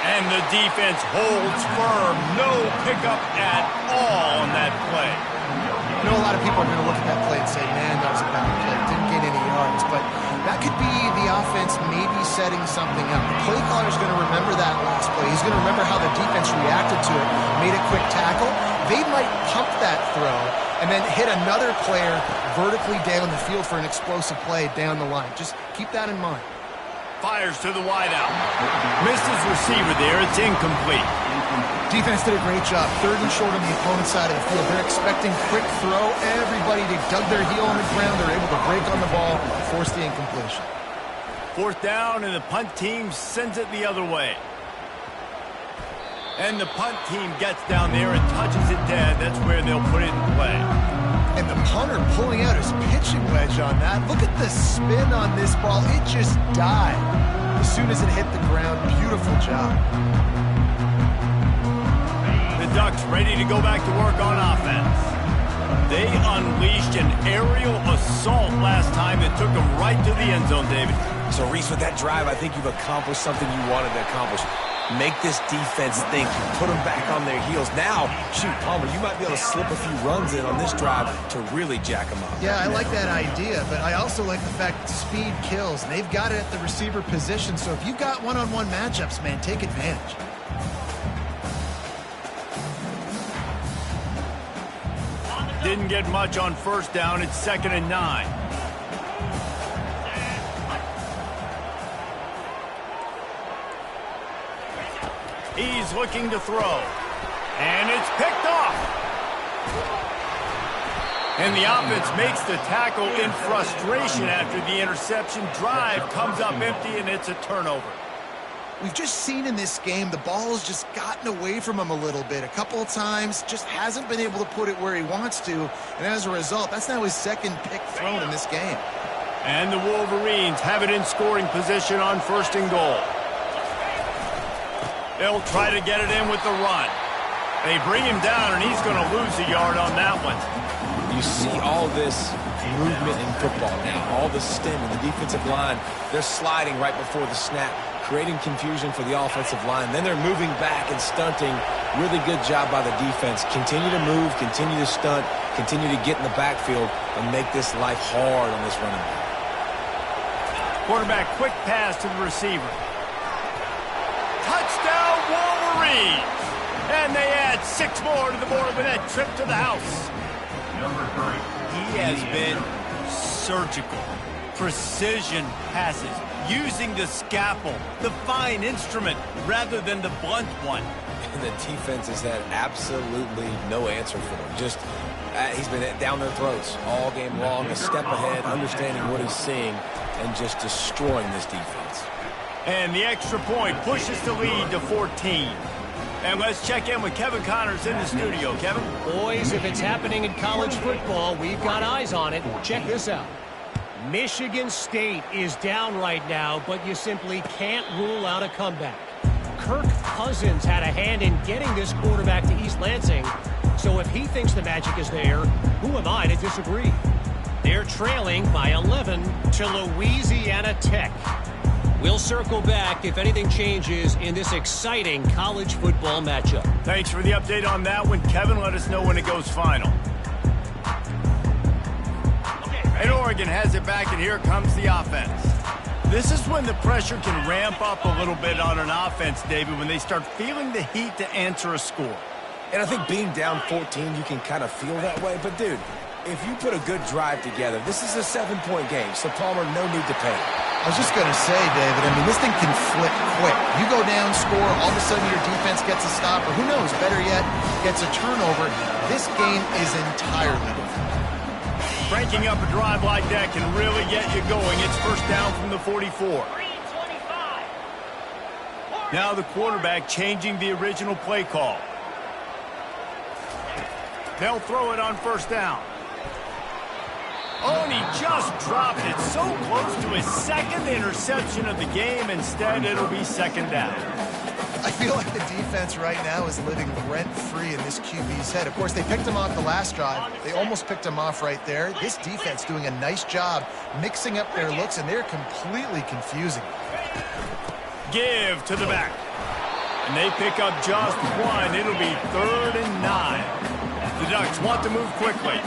And the defense holds firm. No pickup at all on that play. I know a lot of people are going to look at that play and say, man, that was a bad play. Didn't gain any yards. But that could be the offense maybe setting something up. The play caller is going to remember that last play. He's going to remember how the defense reacted to it, made a quick tackle. They might pump that throw and then hit another player vertically down the field for an explosive play down the line. Just keep that in mind. Fires to the wideout. Missed his receiver there. It's incomplete. Defense did a great job. 3rd and short on the opponent's side of the field. They're expecting quick throw. Everybody, they dug their heel on the ground. They're able to break on the ball, force the incompletion. 4th down, and the punt team sends it the other way. And the punt team gets down there and touches it dead. That's where they'll put it in play. And the punter pulling out his pitching wedge on that. Look at the spin on this ball. It just died as soon as it hit the ground. Beautiful job. The Ducks ready to go back to work on offense. They unleashed an aerial assault last time that took them right to the end zone, David. So, Reese, with that drive, I think you've accomplished something you wanted to accomplish. Make this defense think. Put them back on their heels. Now, shoot, Palmer, you might be able to slip a few runs in on this drive to really jack them up. Yeah, I like that idea, but I also like the fact that speed kills. And they've got it at the receiver position, so if you've got one-on-one matchups, man, take advantage. Didn't get much on 1st down. It's 2nd and 9. He's looking to throw. And it's picked off. And the offense makes the tackle in frustration after the interception. Drive comes up empty, and it's a turnover. We've just seen in this game the ball has just gotten away from him a little bit. A couple of times, just hasn't been able to put it where he wants to. And as a result, that's now his 2nd pick thrown in this game. And the Wolverines have it in scoring position on 1st and goal. They'll try to get it in with the run. They bring him down, and he's going to lose a yard on that one. You see all this movement in football now, all the stem in the defensive line. They're sliding right before the snap, creating confusion for the offensive line. Then they're moving back and stunting. Really good job by the defense. Continue to move, continue to stunt, continue to get in the backfield and make this life hard on this running back. Quarterback, quick pass to the receiver. Touchdown, Wolverines! And they add 6 more to the board with that trip to the house. He has been surgical. Precision passes, using the scalpel, the fine instrument, rather than the blunt one. And the defense has had absolutely no answer for him. Just, he's been down their throats all game long, a step ahead, understanding what he's seeing, and just destroying this defense. And the extra point pushes the lead to 14. And let's check in with Kevin Connors in the studio. Kevin? Boys, if it's happening in college football, we've got eyes on it. Check this out. Michigan State is down right now, but you simply can't rule out a comeback. Kirk Cousins had a hand in getting this quarterback to East Lansing, so if he thinks the magic is there, who am I to disagree? They're trailing by 11 to Louisiana Tech. We'll circle back if anything changes in this exciting college football matchup. Thanks for the update on that one, Kevin. Let us know when it goes final. And Oregon has it back, and here comes the offense. This is when the pressure can ramp up a little bit on an offense, David, when they start feeling the heat to answer a score. And I think being down 14, you can kind of feel that way. But, dude, if you put a good drive together, this is a 7-point game, so Palmer, no need to panic. I was just going to say, David, I mean, this thing can flip quick. You go down, score, all of a sudden your defense gets a stop, or who knows, better yet, gets a turnover. This game is entirely different. Cranking up a drive like that can really get you going. It's first down from the 44. Now the quarterback changing the original play call. They'll throw it on first down. Oh, and he just dropped it so close to his second interception of the game. Instead, it'll be second down. I feel like the defense right now is living rent-free in this QB's head. Of course, they picked him off the last drive. They almost picked him off right there. This defense doing a nice job mixing up their looks, and they're completely confusing. Give to the back. And they pick up just one. It'll be 3rd and 9. The Ducks want to move quickly.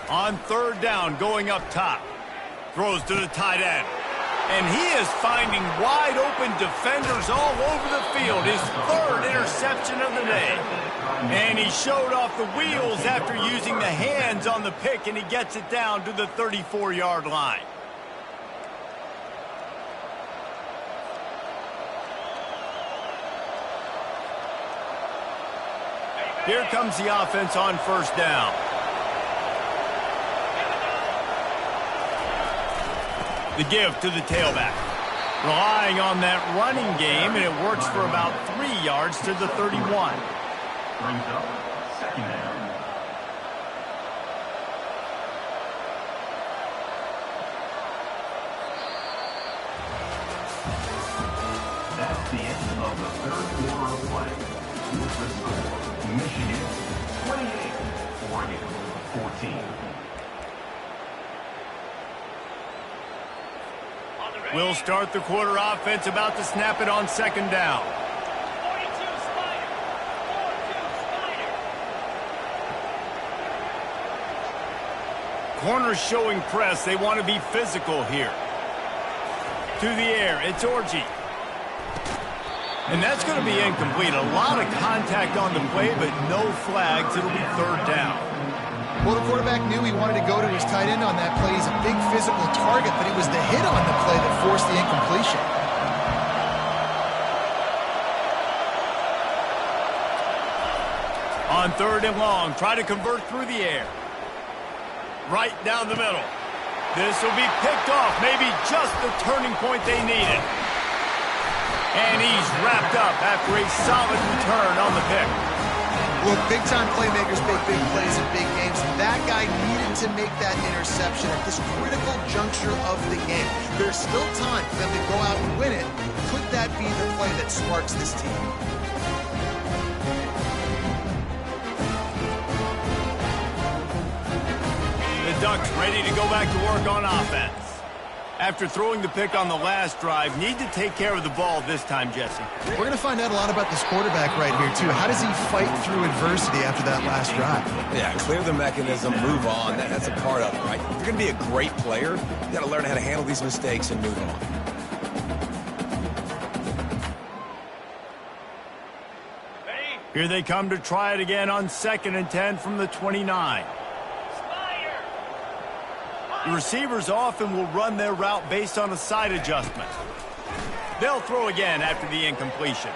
On 3rd down, going up top. Throws to the tight end. And he is finding wide open defenders all over the field. His 3rd interception of the day. And he showed off the wheels after using the hands on the pick, and he gets it down to the 34-yard line. Here comes the offense on first down. The give to the tailback. Relying on that running game, and it works for about 3 yards to the 31. Brings up second down. That's the end of the 3rd quarter of play. With the score, Michigan 28, Oregon 14. We'll start the quarter offense, about to snap it on second down. Corners showing press. They want to be physical here. To the air, it's Orji. And that's going to be incomplete. A lot of contact on the play, but no flags. It'll be 3rd down. Well, the quarterback knew he wanted to go to his tight end on that play. He's a big physical target, but it was the hit on the play that forced the incompletion. On 3rd and long, try to convert through the air. Right down the middle. This will be picked off, maybe just the turning point they needed. And he's wrapped up after a solid return on the pick. Look, big-time playmakers make big plays in big games. That guy needed to make that interception at this critical juncture of the game. There's still time for them to go out and win it. Could that be the play that sparks this team? The Ducks ready to go back to work on offense. After throwing the pick on the last drive, need to take care of the ball this time, Jesse. We're going to find out a lot about this quarterback right here, too. How does he fight through adversity after that last drive? Yeah, clear the mechanism, move on. That's a part of it, right? If you're going to be a great player, you got to learn how to handle these mistakes and move on. Here they come to try it again on 2nd and 10 from the 29. The receivers often will run their route based on a side adjustment. They'll throw again after the incompletion.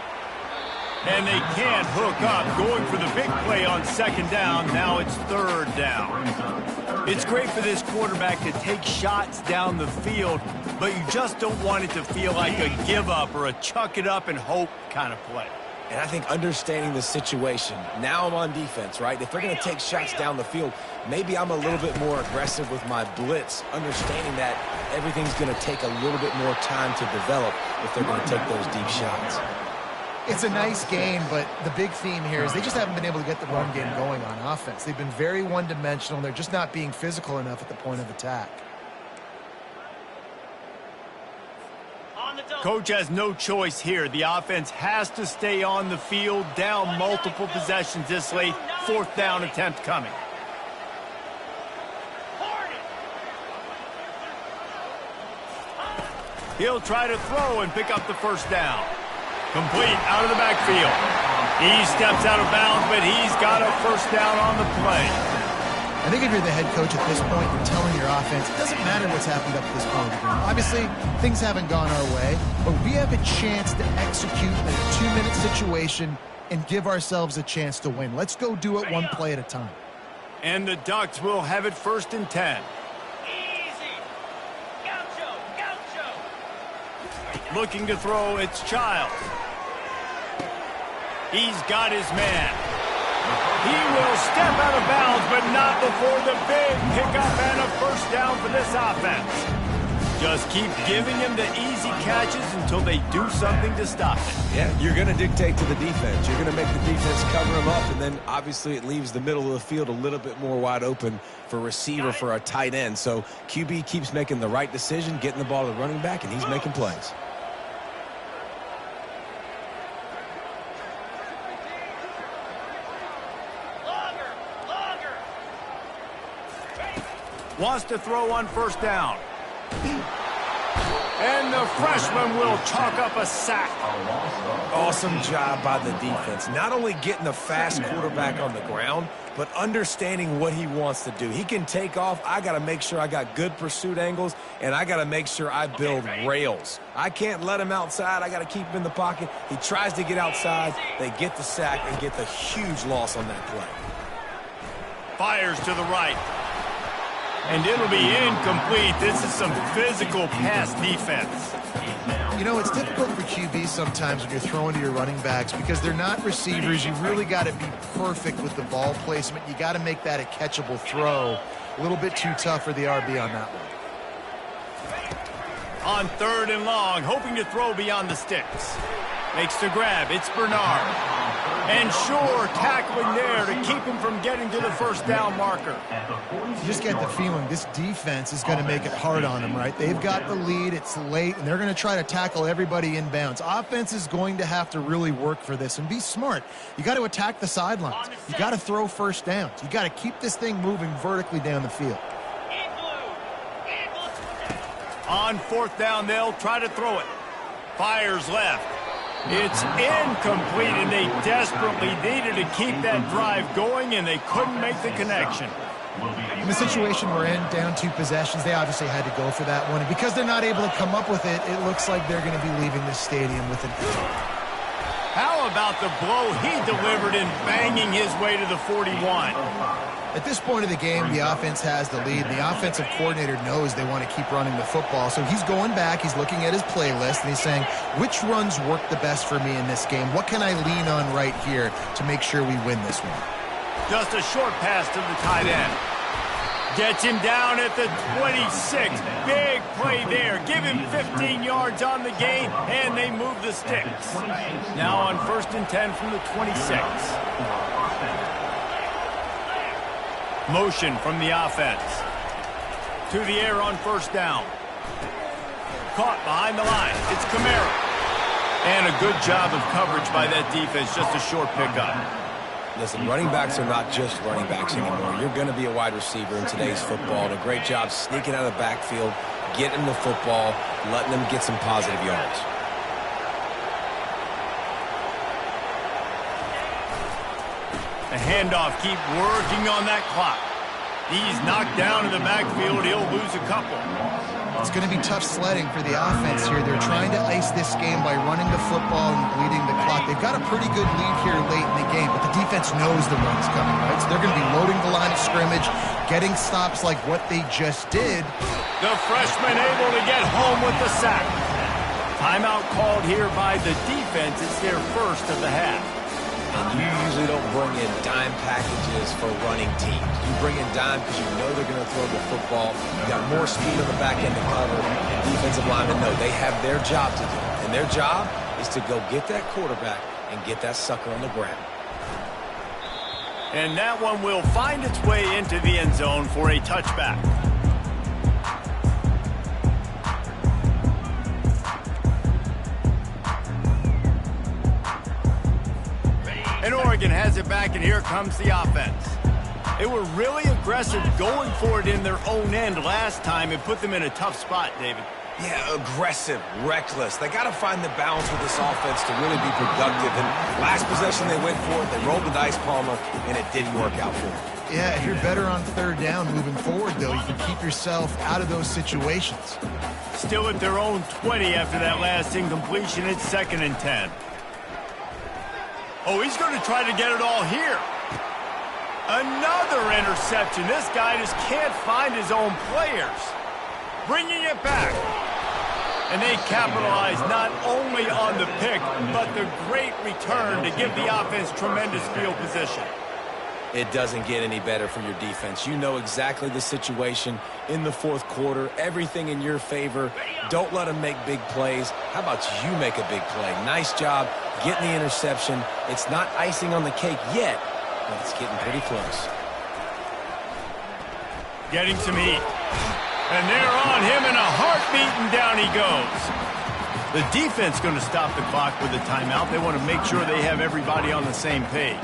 And they can't hook up, going for the big play on 2nd down. Now it's 3rd down. It's great for this quarterback to take shots down the field, but you just don't want it to feel like a give up or a chuck it up and hope kind of play. And I think understanding the situation, now I'm on defense, right? If they're going to take shots down the field, maybe I'm a little bit more aggressive with my blitz, understanding that everything's going to take a little bit more time to develop if they're going to take those deep shots. It's a nice game, but the big theme here is they just haven't been able to get the run game going on offense. They've been very one-dimensional, and they're just not being physical enough at the point of attack. Coach has no choice here. The offense has to stay on the field, down multiple possessions this late. 4th down attempt coming. He'll try to throw and pick up the 1st down. Complete out of the backfield. He steps out of bounds, but he's got a 1st down on the play. I think if you're the head coach at this point, you're telling your offense, it doesn't matter what's happened up to this point of the game. Obviously, things haven't gone our way, but we have a chance to execute in a 2-minute situation and give ourselves a chance to win. Let's go do it one play at a time. And the Ducks will have it 1st and 10. Looking to throw, it's Childs. He's got his man. He will step out of bounds, but not before the big pickup and a 1st down for this offense. Just keep giving him the easy catches until they do something to stop it. Yeah, you're going to dictate to the defense. You're going to make the defense cover him up, and then obviously it leaves the middle of the field a little bit more wide open for a receiver, for a tight end. So QB keeps making the right decision, getting the ball to the running back, and he's making plays. Wants to throw on 1st down. And the freshman will chalk up a sack. Awesome job by the defense. Not only getting the fast quarterback on the ground, but understanding what he wants to do. He can take off. I got to make sure I got good pursuit angles, and I got to make sure I build rails. I can't let him outside. I got to keep him in the pocket. He tries to get outside. They get the sack and get the huge loss on that play. Fires to the right. And it'll be incomplete. This is some physical pass defense. You know, it's difficult for QBs sometimes when you're throwing to your running backs because they're not receivers. You really got to be perfect with the ball placement. You got to make that a catchable throw. A little bit too tough for the RB on that one. On 3rd and long, hoping to throw beyond the sticks. Makes the grab. It's Bernard. And sure, tackling there to keep him from getting to the 1st down marker. You just get the feeling this defense is going to make it hard on them, right? They've got the lead. It's late, and they're going to try to tackle everybody in bounds. Offense is going to have to really work for this and be smart. You got to attack the sidelines. You got to throw 1st downs. You got to keep this thing moving vertically down the field. On 4th down, they'll try to throw it. Fires left. It's incomplete, and they desperately needed to keep that drive going, and they couldn't make the connection. In the situation we're in, down 2 possessions, they obviously had to go for that one. And because they're not able to come up with it, it looks like they're going to be leaving this stadium with an How about the blow he delivered in banging his way to the 41? At this point of the game, the offense has the lead. The offensive coordinator knows they want to keep running the football. So he's going back, he's looking at his playlist, and he's saying, which runs work the best for me in this game? What can I lean on right here to make sure we win this one? Just a short pass to the tight end. Gets him down at the 26. Big play there. Give him 15 yards on the gain, and they move the sticks. Now on 1st and 10 from the 26. Motion from the offense. To the air on 1st down. Caught behind the line. It's Kamara. And a good job of coverage by that defense. Just a short pickup. Listen, running backs are not just running backs anymore. You're going to be a wide receiver in today's football. And a great job sneaking out of the backfield, getting the football, letting them get some positive yards. The handoff, keep working on that clock. He's knocked down in the backfield. He'll lose a couple. It's going to be tough sledding for the offense here. They're trying to ice this game by running the football and bleeding the clock. They've got a pretty good lead here late in the game, but the defense knows the run's coming, right? So they're going to be loading the line of scrimmage, getting stops like what they just did. The freshman able to get home with the sack. Timeout called here by the defense. It's their first of the half. And you usually don't bring in dime packages for running teams. You bring in dime because you know they're going to throw the football. You got more speed on the back end to cover. And defensive linemen know they have their job to do. And their job is to go get that quarterback and get that sucker on the ground. And that one will find its way into the end zone for a touchback. Michigan has it back, and here comes the offense. They were really aggressive going for it in their own end last time and put them in a tough spot, David. Yeah, aggressive, reckless. They got to find the balance with this offense to really be productive. And last possession they went for it, they rolled the dice, Palmer, and it didn't work out for them. Yeah, if you're better on third down moving forward, though, you can keep yourself out of those situations. Still at their own 20 after that last incompletion. It's 2nd and 10. Oh, he's going to try to get it all here. Another interception. This guy just can't find his own players. Bringing it back. And they capitalize not only on the pick, but the great return to give the offense tremendous field position. It doesn't get any better for your defense. You know exactly the situation in the fourth quarter. Everything in your favor. Don't let them make big plays. How about you make a big play? Nice job getting the interception. It's not icing on the cake yet, but it's getting pretty close. Getting some heat. And they're on him in a heartbeat, and down he goes. The defense going to stop the clock with a timeout. They want to make sure they have everybody on the same page.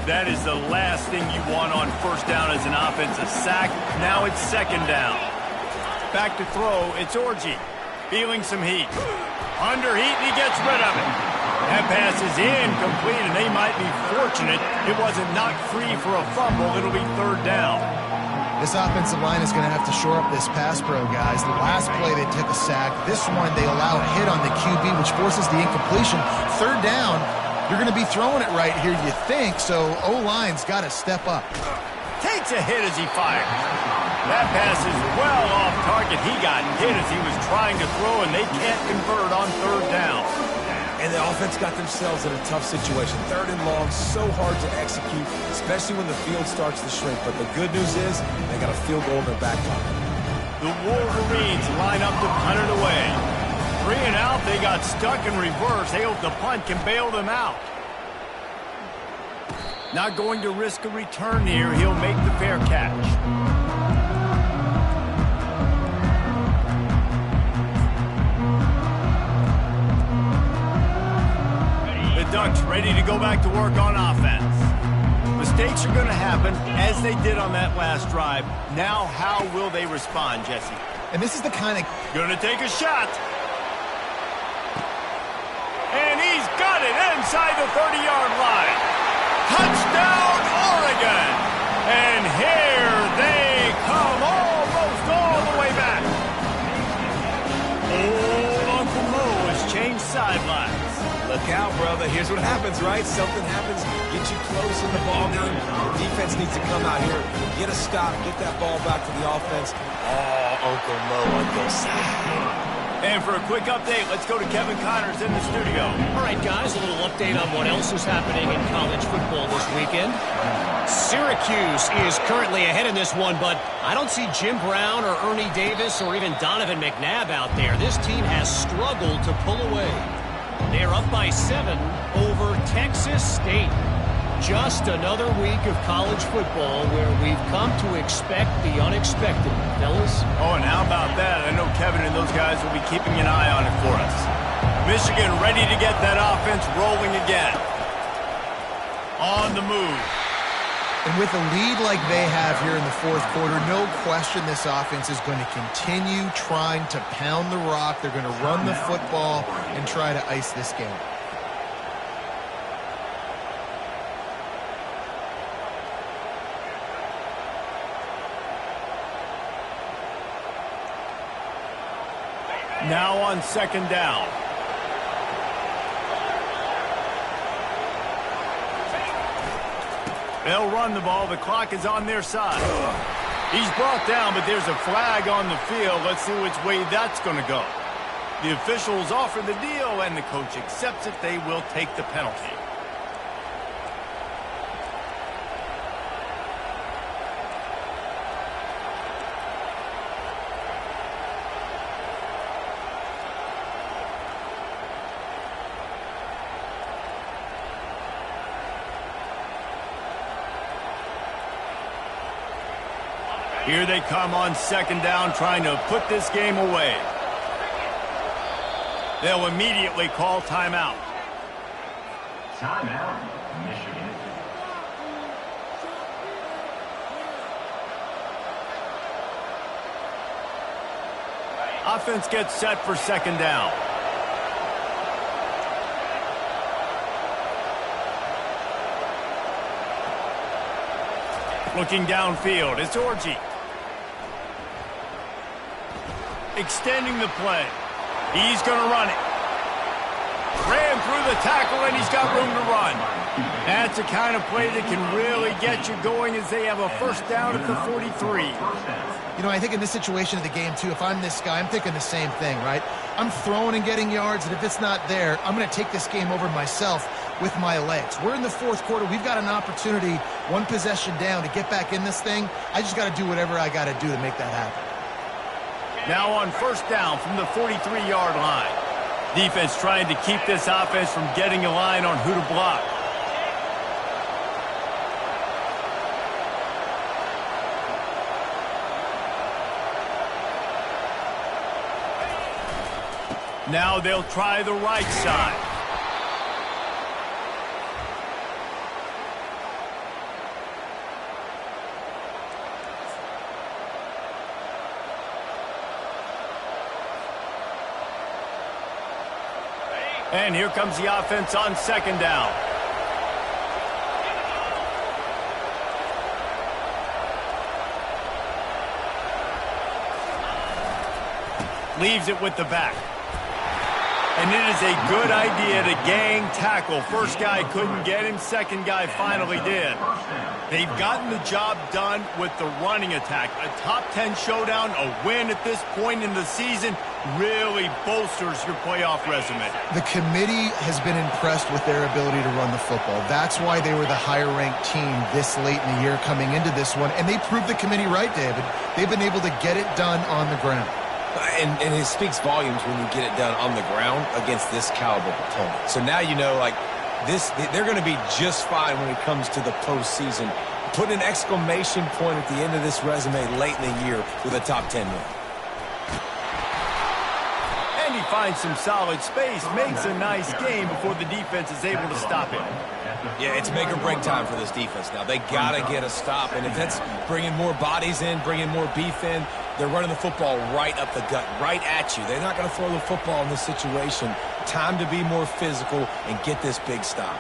That is the last thing you want on first down as an offensive sack. Now it's 2nd down. Back to throw, it's Orji. Feeling some heat. Under heat, and he gets rid of it. That pass is incomplete, and they might be fortunate it wasn't knocked free for a fumble. It'll be 3rd down. This offensive line is going to have to shore up this pass pro, guys. The last play they took a sack. This one they allow a hit on the QB, which forces the incompletion. 3rd down, you're going to be throwing it right here, you think, so O-line's got to step up. Takes a hit as he fires. That pass is well off target. He got hit as he was trying to throw, and they can't convert on 3rd down. And the offense got themselves in a tough situation. 3rd and long, so hard to execute, especially when the field starts to shrink. But the good news is they got a field goal in their back pocket. The Wolverines line up to punt it away. 3 and out, they got stuck in reverse. They hope the punt can bail them out. Not going to risk a return here. He'll make the fair catch. Ducks ready to go back to work on offense. Mistakes are going to happen, as they did on that last drive. Now, how will they respond, Jesse? And this is the kind of... Going to take a shot. And he's got it inside the 30-yard line. Touchdown, Oregon! And here they come, almost all the way back. Old Uncle Mo has changed sidelines. Look out, brother. Here's what happens, right? Something happens, get you close in the ball game. The defense needs to come out here, get a stop, get that ball back to the offense. Oh, Uncle Mo on your side. And for a quick update, let's go to Kevin Connors in the studio. All right, guys, a little update on what else is happening in college football this weekend. Syracuse is currently ahead in this one, but I don't see Jim Brown or Ernie Davis or even Donovan McNabb out there. This team has struggled to pull away. They're up by 7 over Texas State. Just another week of college football where we've come to expect the unexpected, fellas. Oh, and how about that? I know Kevin and those guys will be keeping an eye on it for us. Michigan ready to get that offense rolling again. On the move. And with a lead like they have here in the fourth quarter, no question this offense is going to continue trying to pound the rock. They're going to run the football and try to ice this game. Now on 2nd down. They'll run the ball. The clock is on their side. He's brought down, but there's a flag on the field. Let's see which way that's going to go. The officials offer the deal, and the coach accepts it. They will take the penalty. Here they come on 2nd down, trying to put this game away. They'll immediately call timeout. Timeout, Michigan. Offense gets set for second down. Looking downfield, it's Orji. Extending the play. He's going to run it. Ran through the tackle, and he's got room to run. That's the kind of play that can really get you going as they have a first down at the 43. You know, I think in this situation of the game, too, if I'm this guy, I'm thinking the same thing, right? I'm throwing and getting yards, and if it's not there, I'm going to take this game over myself with my legs. We're in the fourth quarter. We've got an opportunity, one possession down, to get back in this thing. I just got to do whatever I got to do to make that happen. Now on first down from the 43-yard line. Defense trying to keep this offense from getting a line on who to block. Now they'll try the right side. And here comes the offense on second down. Leaves it with the back. And it is a good idea to gang tackle. First guy couldn't get him. Second guy finally did. They've gotten the job done with the running attack. A top 10 showdown, a win at this point in the season really bolsters your playoff resume. The committee has been impressed with their ability to run the football. That's why they were the higher-ranked team this late in the year coming into this one. And they proved the committee right, David. They've been able to get it done on the ground. And it speaks volumes when you get it done on the ground against this caliber opponent. So now you know, like, they're going to be just fine when it comes to the postseason. Put an exclamation point at the end of this resume late in the year with a top 10 win. And he finds some solid space, makes a nice game before the defense is able to stop him. Yeah, it's make or break time for this defense now. They got to get a stop, and if that's bringing more bodies in, bringing more beef in, they're running the football right up the gut, right at you. They're not going to throw the football in this situation. Time to be more physical and get this big stop.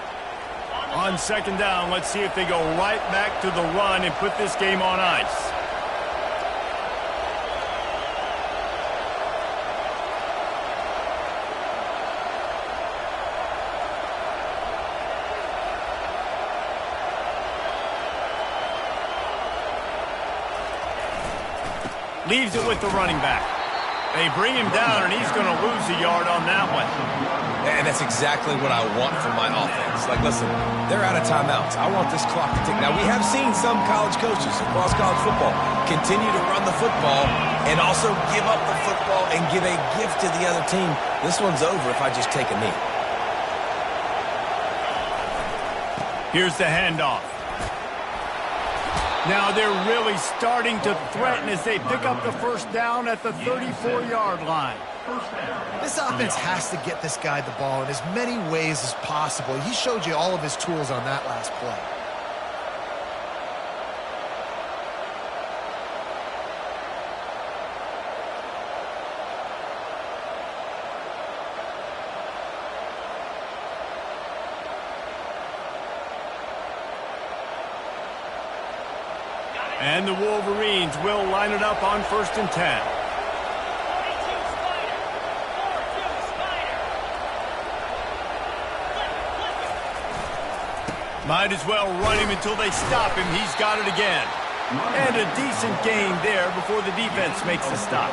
On second down, let's see if they go right back to the run and put this game on ice. Leaves it with the running back. They bring him down, and he's going to lose a yard on that one. And that's exactly what I want from my offense. Like, listen, they're out of timeouts. I want this clock to tick. Now, we have seen some college coaches across college football continue to run the football and also give up the football and give a gift to the other team. This one's over if I just take a knee. Here's the handoff. Now they're really starting to threaten as they pick up the first down at the 34-yard line. This offense has to get this guy the ball in as many ways as possible. He showed you all of his tools on that last play. And the Wolverines will line it up on 1st and 10. Might as well run him until they stop him. He's got it again. And a decent gain there before the defense makes the stop.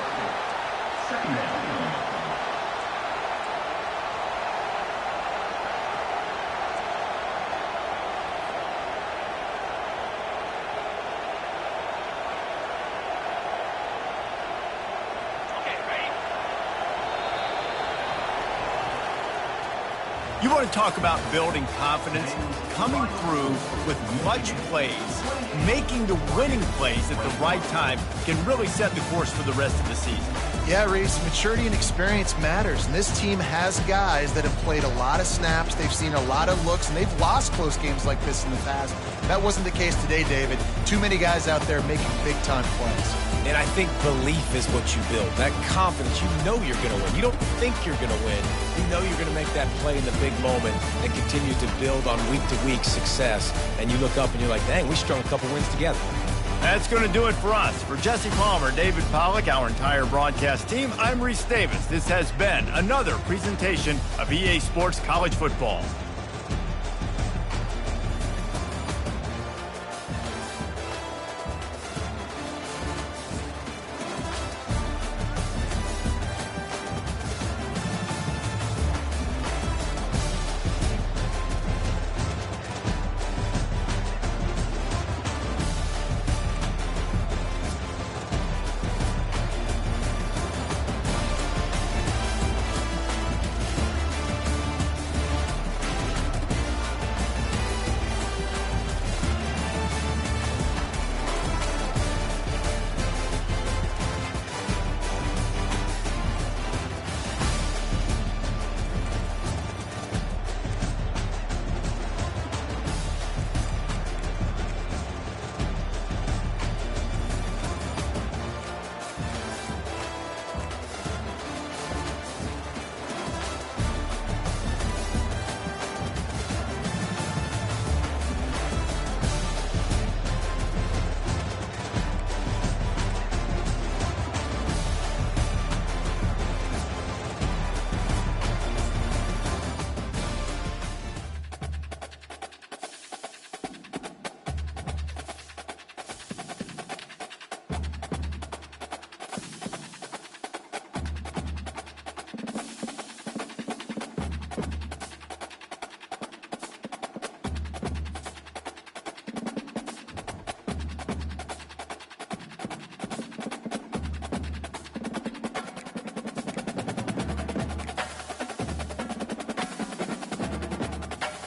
You want to talk about building confidence? Coming through with much plays, making the winning plays at the right time can really set the course for the rest of the season. Yeah, Reese, maturity and experience matters, and this team has guys that have played a lot of snaps, they've seen a lot of looks, and they've lost close games like this in the past. That wasn't the case today, David. Too many guys out there making big-time plays. And I think belief is what you build. That confidence, you know you're going to win. You don't think you're going to win. You know you're going to make that play in the big moment and continue to build on week-to-week success. And you look up and you're like, dang, we strung a couple wins together. That's going to do it for us. For Jesse Palmer, David Pollack, our entire broadcast team, I'm Reese Davis. This has been another presentation of EA Sports College Football.